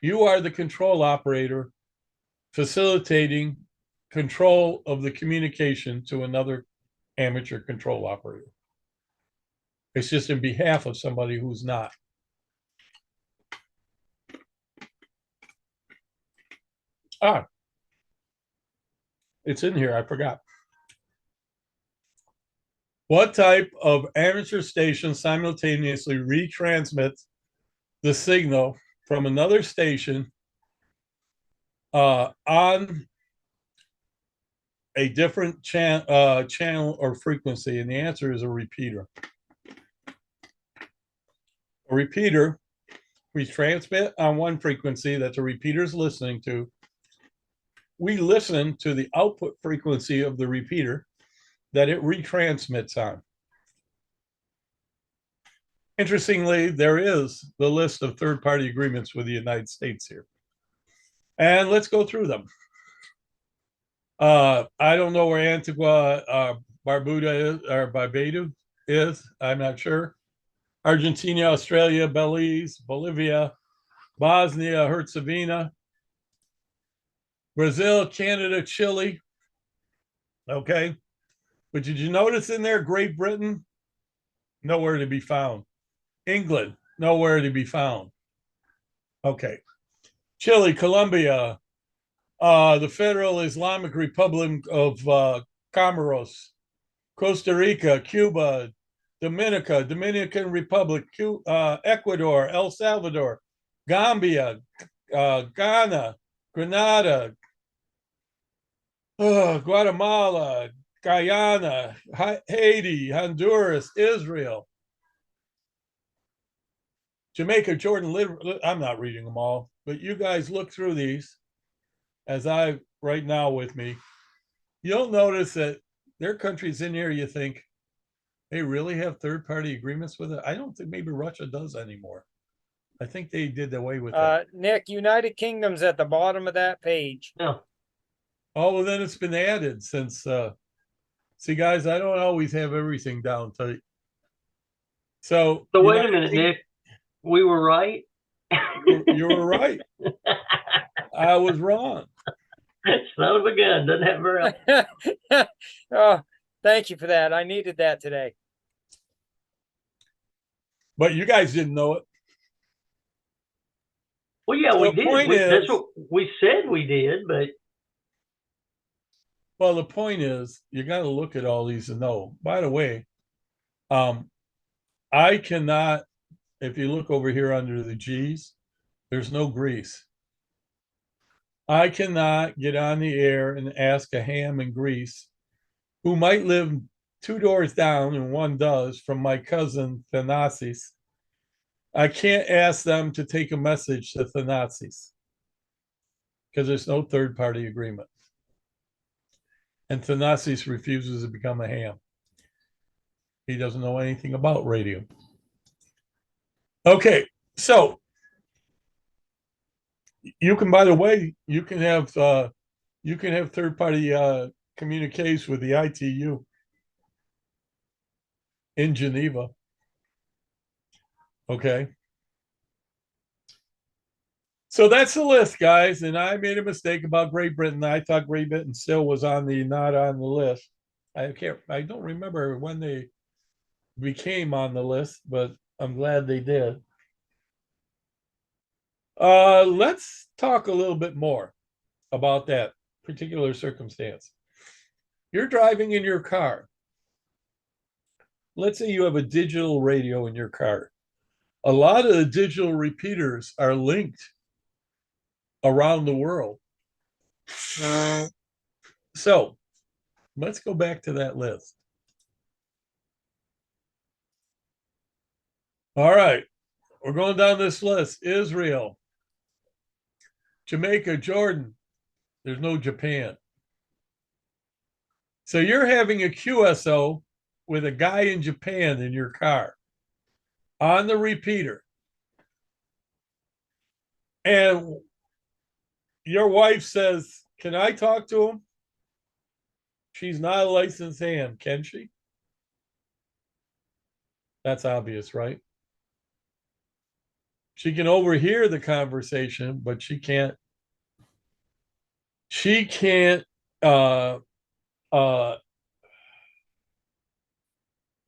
you are the control operator facilitating control of the communication to another amateur control operator. It's just in behalf of somebody who's not. It's in here, I forgot. What type of amateur station simultaneously retransmits the signal from another station on a different channel or frequency? And the answer is a repeater. A repeater, we transmit on one frequency that the repeater's listening to. We listen to the output frequency of the repeater that it retransmits on. Interestingly, there is the list of third-party agreements with the United States here. And let's go through them. I don't know where Antigua, Barbuda is, or Barbados is. I'm not sure. Argentina, Australia, Belize, Bolivia, Bosnia, Herzegovina, Brazil, Canada, Chile. Okay. But did you notice in there Great Britain? Nowhere to be found. England, nowhere to be found. Okay. Chile, Colombia, the Federal Islamic Republic of Comoros, Costa Rica, Cuba, Dominican Republic, Ecuador, El Salvador, Gambia, Ghana, Grenada, Guatemala, Guyana, Haiti, Honduras, Israel, Jamaica, Jordan. I'm not reading them all, but you guys look through these as I right now with me. You'll notice that there are countries in here you think they really have third-party agreements with it. I don't think maybe Russia does anymore. I think they did away with that. Nick, United Kingdom's at the bottom of that page. Yeah. Oh, well, then it's been added since. See, guys, I don't always have everything down tight. So wait a minute, Nick. We were right. You were right. I was wrong. Son of a gun, doesn't have very. Oh, thank you for that. I needed that today. But you guys didn't know it. Well, yeah, we did. That's what we said we did, but. Well, the point is, you got to look at all these and know. By the way, I cannot if you look over here under the G's, there's no grease. I cannot get on the air and ask a ham and grease who might live 2 doors down, and one does, from my cousin Thanasis. I can't ask them to take a message to Thanasis because there's no third party agreement. And Thanasis refuses to become a ham. He doesn't know anything about radio. Okay, so you can, by the way, you can have third party communiques with the ITU in Geneva. Okay. So that's the list, guys. And I made a mistake about Great Britain. I thought Great Britain still was not on the list. I don't remember when they became on the list, but I'm glad they did. Let's talk a little bit more about that particular circumstance. You're driving in your car. Let's say you have a digital radio in your car. A lot of the digital repeaters are linked around the world. So let's go back to that list. All right, we're going down this list. Israel, Jamaica, Jordan. There's no Japan. So you're having a QSO with a guy in Japan in your car on the repeater. And your wife says, can I talk to him? She's not a licensed ham, can she? That's obvious, right? She can overhear the conversation, but she can't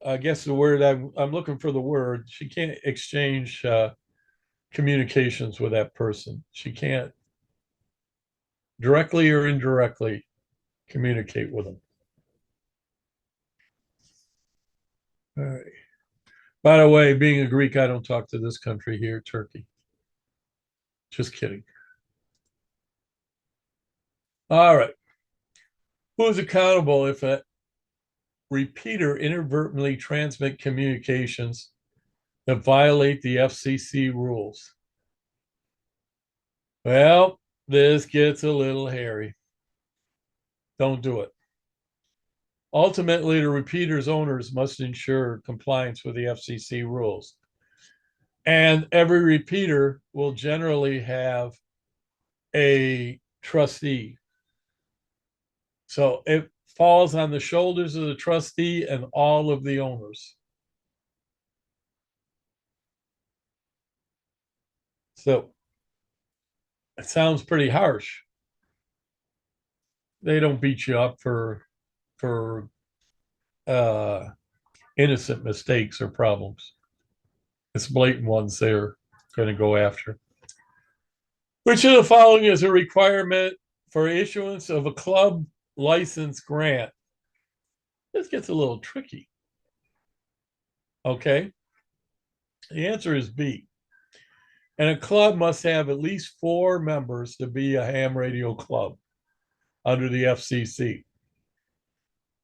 I guess the word I'm looking for the word. She can't exchange communications with that person. She can't directly or indirectly communicate with them. All right. By the way, being a Greek, I don't talk to this country here, Turkey. Just kidding. All right. Who is accountable if a repeater inadvertently transmit communications that violate the FCC rules? Well, this gets a little hairy. Don't do it. Ultimately, the repeater's owners must ensure compliance with the FCC rules. And every repeater will generally have a trustee. So it falls on the shoulders of the trustee and all of the owners. So it sounds pretty harsh. They don't beat you up for innocent mistakes or problems. It's blatant ones they're going to go after. Which of the following is a requirement for issuance of a club license grant? This gets a little tricky. Okay. The answer is B. And a club must have at least 4 members to be a ham radio club under the FCC.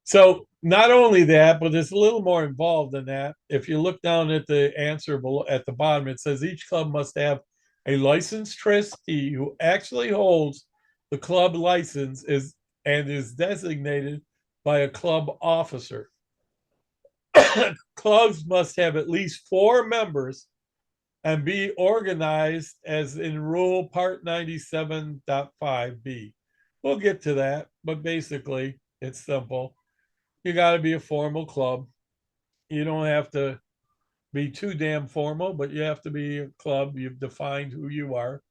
So not only that, but it's a little more involved than that. If you look down at the answer below, at the bottom, it says each club must have a licensed trustee who actually holds the club license and is designated by a club officer. Clubs must have at least 4 members and be organized as in Rule Part 97.5B. We'll get to that, but basically it's simple. You got to be a formal club. You don't have to be too damn formal, but you have to be a club. You've defined who you are.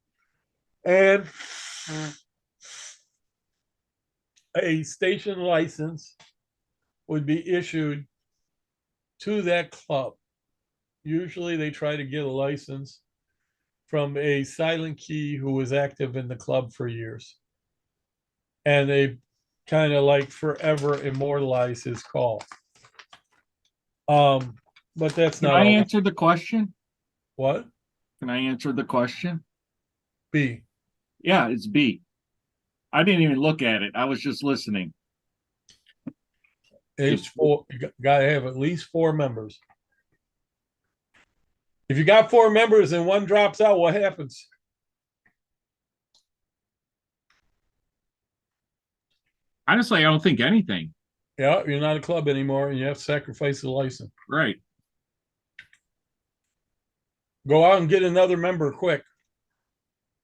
And a station license would be issued to that club. Usually they try to get a license from a silent key who was active in the club for years. And they kind of like forever immortalize his call. But that's Can not I all. answer the question? What? Can I answer the question? B. Yeah, it's B. I didn't even look at it. I was just listening. Age 4. You got to have at least 4 members. If you got 4 members and one drops out, what happens? Honestly, I don't think anything. Yeah, you're not a club anymore, and you have to sacrifice the license. Right. Go out and get another member quick.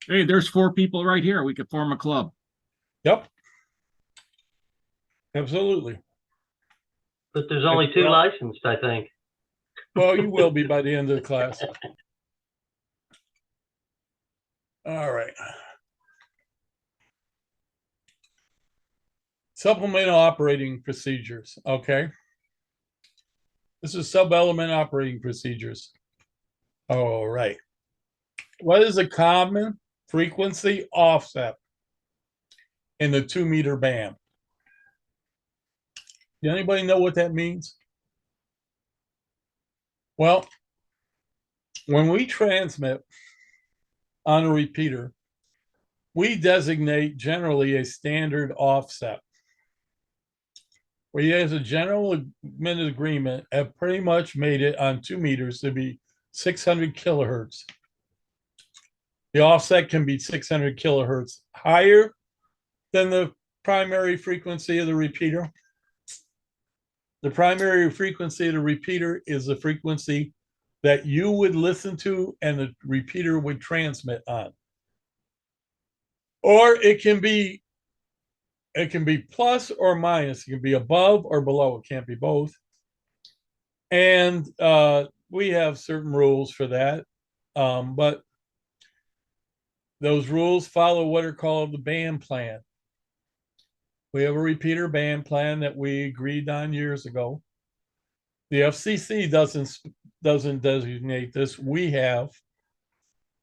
Hey, there's 4 people right here. We could form a club. Yep. Absolutely. But there's only 2 licensed, I think. Well, you will be by the end of the class. All right. Supplemental operating procedures. Okay. This is sub-element operating procedures. All right. What is a common frequency offset in the 2-meter band? Does anybody know what that means? Well, when we transmit on a repeater, we designate generally a standard offset. We, as a general agreement, have pretty much made it on 2 meters to be 600 kilohertz. The offset can be 600 kilohertz higher than the primary frequency of the repeater. The primary frequency of the repeater is the frequency that you would listen to and the repeater would transmit on. Or it can be plus or minus. It can be above or below. It can't be both. And we have certain rules for that. But those rules follow what are called the band plan. We have a repeater band plan that we agreed on years ago. The FCC doesn't designate this. We have.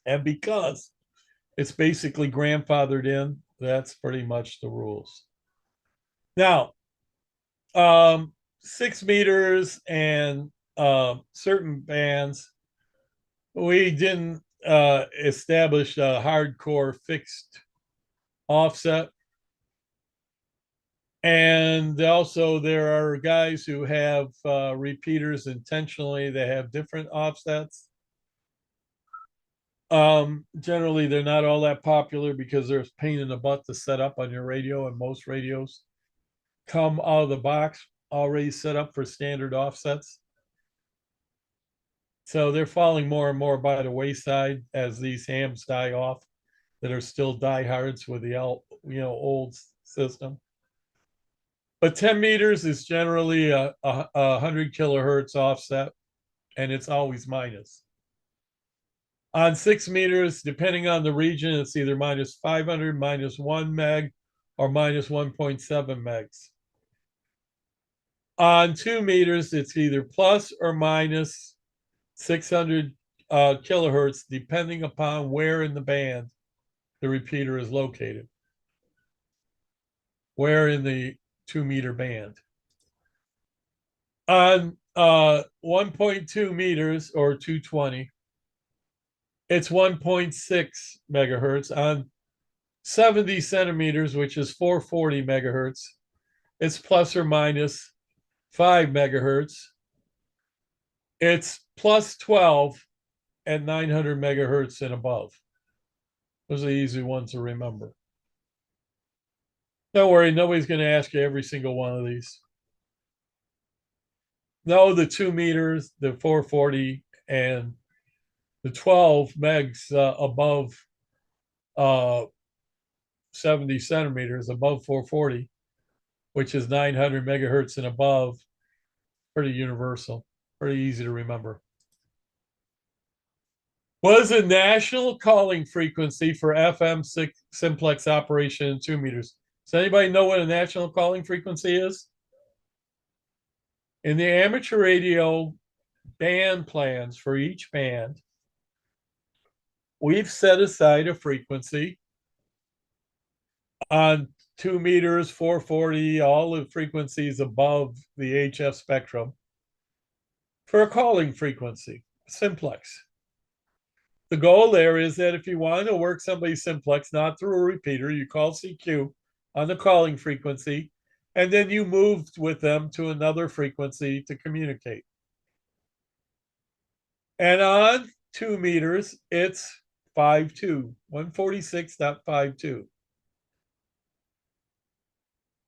And because it's basically grandfathered in, that's pretty much the rules. Now, 6 meters and certain bands, we didn't establish a hardcore fixed offset. And also there are guys who have repeaters intentionally that have different offsets. Generally, they're not all that popular because there's pain in the butt to set up on your radio, and most radios come out of the box already set up for standard offsets. So they're falling more and more by the wayside as these hams die off that are still diehards with the old system. But 10 meters is generally a 100 kilohertz offset, and it's always minus. On 6 meters, depending on the region, it's either minus 500, minus 1 meg, or minus 1.7 megs. On 2 meters, it's either plus or minus 600 kilohertz, depending upon where in the band the repeater is located. Where in the 2-meter band. On 1.2 meters or 220, it's 1.6 megahertz. On 70 centimeters, which is 440 megahertz, it's plus or minus 5 megahertz. It's plus 12 at 900 megahertz and above. Those are the easy ones to remember. Don't worry, nobody's going to ask you every single one of these. No, the 2 meters, the 440, and the 12 megs above 70 centimeters, above 440, which is 900 megahertz and above. Pretty universal, pretty easy to remember. What is the national calling frequency for FM simplex operation in 2 meters? Does anybody know what a national calling frequency is? In the amateur radio band plans for each band, we've set aside a frequency on 2 meters, 440, all the frequencies above the HF spectrum for a calling frequency, simplex. the goal there is that if you want to work somebody simplex, not through a repeater, you call CQ on the calling frequency, and then you move with them to another frequency to communicate. And on 2 meters, it's 5.2, 146.52.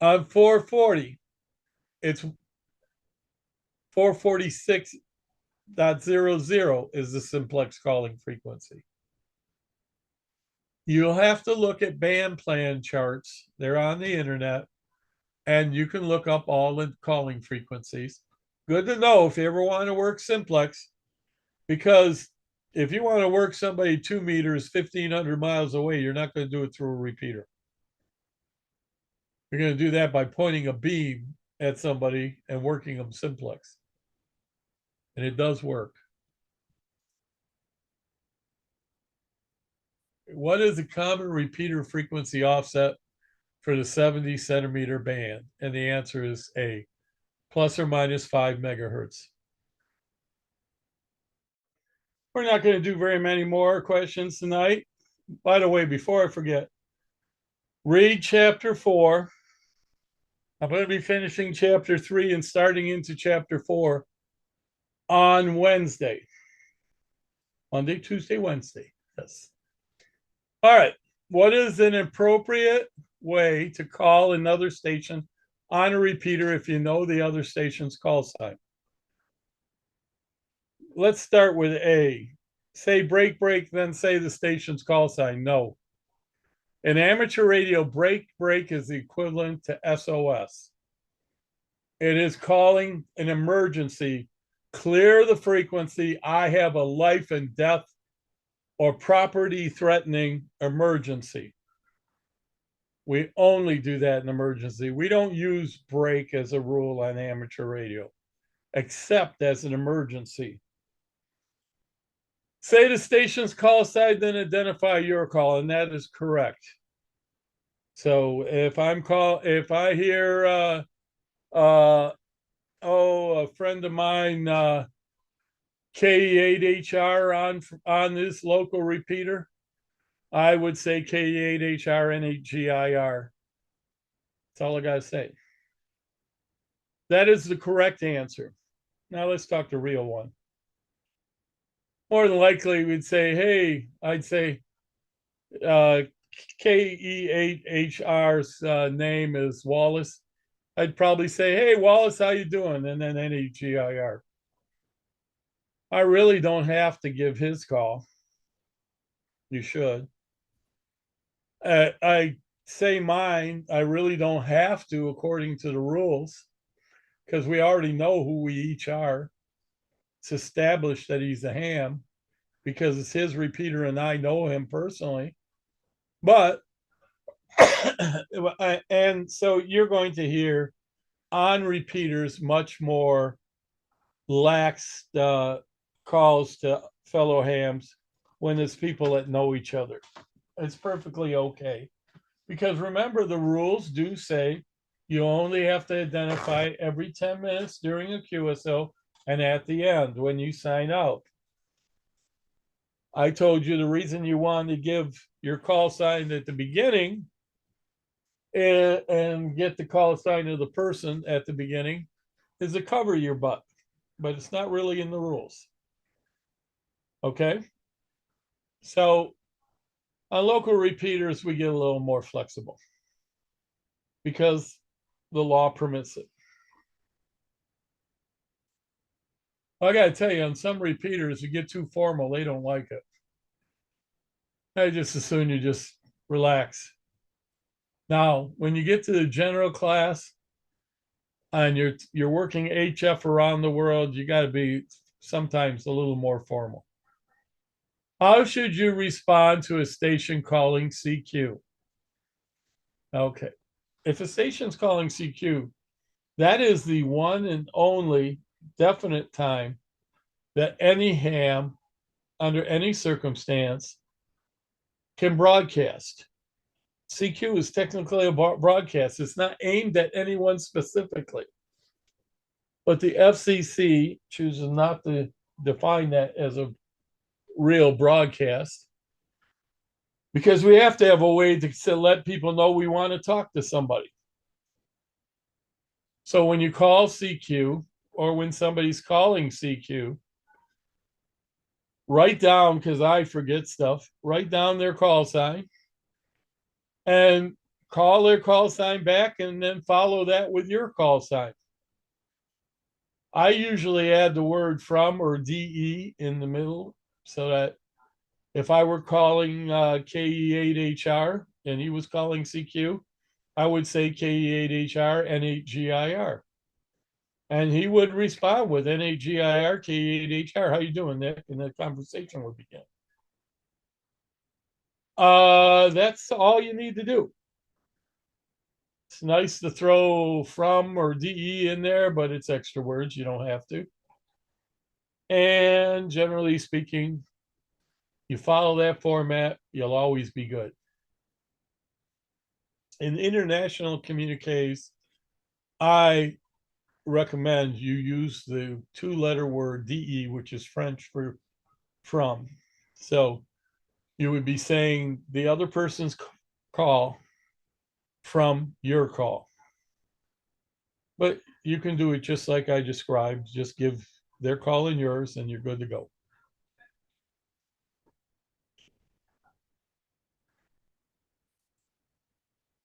On 440, it's 446.00 is the simplex calling frequency. You'll have to look at band plan charts. They're on the internet, and you can look up all the calling frequencies. Good to know if you ever want to work simplex, because if you want to work somebody 2 meters, 1,500 miles away, you're not going to do it through a repeater. You're going to do that by pointing a beam at somebody and working them simplex. And it does work. What is the common repeater frequency offset for the 70 centimeter band? And the answer is A, plus or minus 5 megahertz. We're not going to do very many more questions tonight. By the way, before I forget, read chapter 4. I'm going to be finishing chapter 3 and starting into chapter 4 on Wednesday. Monday, Tuesday, Wednesday. Yes. All right. What is an appropriate way to call another station on a repeater if you know the other station's call sign? Let's start with A. Say break, break, then say the station's call sign. No. In amateur radio, break, break is the equivalent to SOS. It is calling an emergency. Clear the frequency. I have a life and death or property threatening emergency. We only do that in emergency. We don't use break as a rule on amateur radio, except as an emergency. Say the station's call sign, then identify your call, and that is correct. So if I hear a friend of mine KE8HR on this local repeater, I would say KE8HR NHGIR. That's all I gotta say. That is the correct answer. Now let's talk the real one. More than likely, we'd say, hey, I'd say KE8HR's name is Wallace. I'd probably say, hey, Wallace, how you doing? And then NHGIR. I really don't have to give his call. You should. I say mine. I really don't have to according to the rules because we already know who we each are. It's established that he's a ham because it's his repeater and I know him personally. But, and so you're going to hear on repeaters much more lax calls to fellow hams when it's people that know each other. It's perfectly okay. Because remember, the rules do say you only have to identify every 10 minutes during a QSO and at the end when you sign out. I told you the reason you wanted to give your call sign at the beginning and get the call sign of the person at the beginning is to cover your butt, but it's not really in the rules. Okay? So on local repeaters, we get a little more flexible because the law permits it. I got to tell you, on some repeaters, you get too formal, they don't like it. I just as soon you just relax. Now, when you get to the general class and you're working HF around the world, you got to be sometimes a little more formal. How should you respond to a station calling CQ? Okay. If a station's calling CQ, that is the one and only definite time that any ham, under any circumstance, can broadcast. CQ is technically a broadcast. It's not aimed at anyone specifically. But the FCC chooses not to define that as a real broadcast, because we have to have a way to let people know we want to talk to somebody. So when you call CQ, or when somebody's calling CQ, write down, because I forget stuff, write down their call sign and call their call sign back, and then follow that with your call sign. I usually add the word from or DE in the middle, so that if I were calling KE8HR and he was calling CQ, I would say KE8HR N8GIR. And he would respond with N8GIR KE8HR. How you doing, Nick? And the conversation would begin. That's all you need to do. It's nice to throw from or DE in there, but it's extra words. You don't have to. And generally speaking, you follow that format, you'll always be good. In international communiques, I recommend you use the 2-letter word DE, which is French for from. So you would be saying the other person's call from your call. But you can do it just like I described. Just give their call and yours, and you're good to go.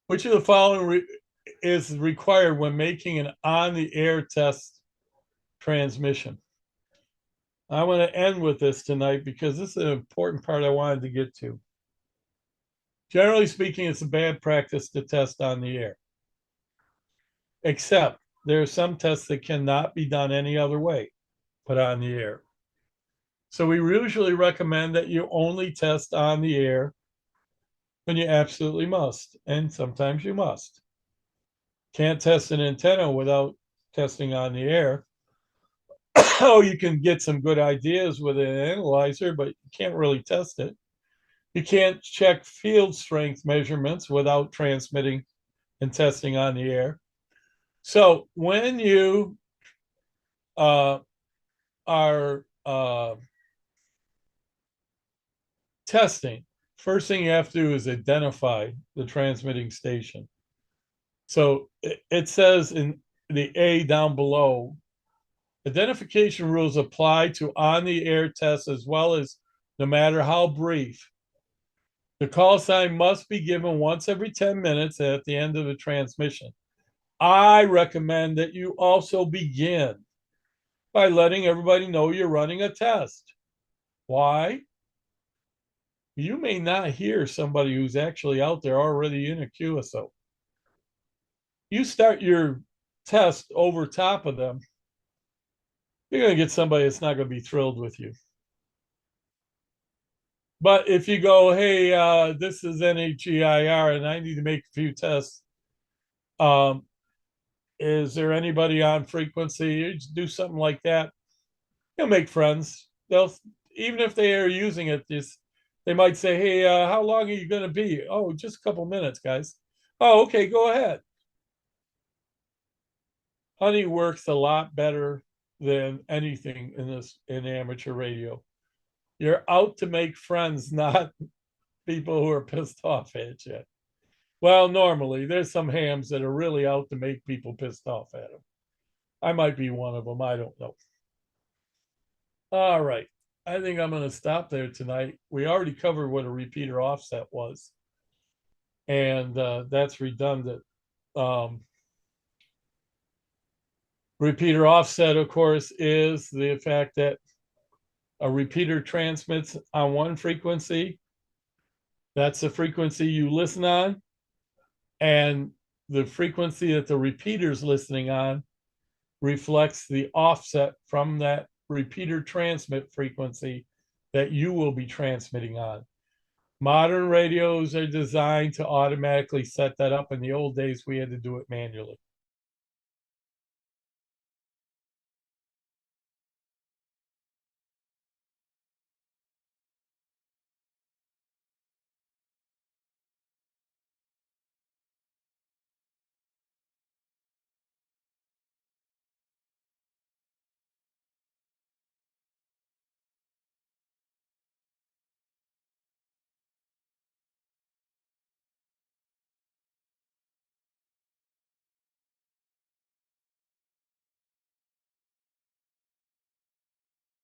Which of the following is required when making an on-the-air test transmission? I want to end with this tonight because this is an important part I wanted to get to. Generally speaking, it's a bad practice to test on the air. Except there are some tests that cannot be done any other way, but on the air. So we usually recommend that you only test on the air when you absolutely must, and sometimes you must. Can't test an antenna without testing on the air. Oh, you can get some good ideas with an analyzer, but you can't really test it. You can't check field strength measurements without transmitting and testing on the air. So when you are testing, first thing you have to do is identify the transmitting station. So it says in the A down below, identification rules apply to on-the-air tests as well as, no matter how brief, the call sign must be given once every 10 minutes at the end of the transmission. I recommend that you also begin by letting everybody know you're running a test. Why? You may not hear somebody who's actually out there already in a QSO. You start your test over top of them, you're going to get somebody that's not going to be thrilled with you. But if you go, hey, this is N8GIR and I need to make a few tests. Is there anybody on frequency? You just do something like that. You'll make friends. They'll, even if they are using it, they might say, hey, how long are you going to be? Oh, just a couple minutes, guys. Oh, okay, go ahead. Honey works a lot better than anything in amateur radio. You're out to make friends, not people who are pissed off at you. Well, normally there's some hams that are really out to make people pissed off at them. I might be one of them. I don't know. All right. I think I'm going to stop there tonight. We already covered what a repeater offset was. And that's redundant. Repeater offset, of course, is the fact that a repeater transmits on one frequency. That's the frequency you listen on. And the frequency that the repeater's listening on reflects the offset from that repeater transmit frequency that you will be transmitting on. Modern radios are designed to automatically set that up. In the old days, we had to do it manually.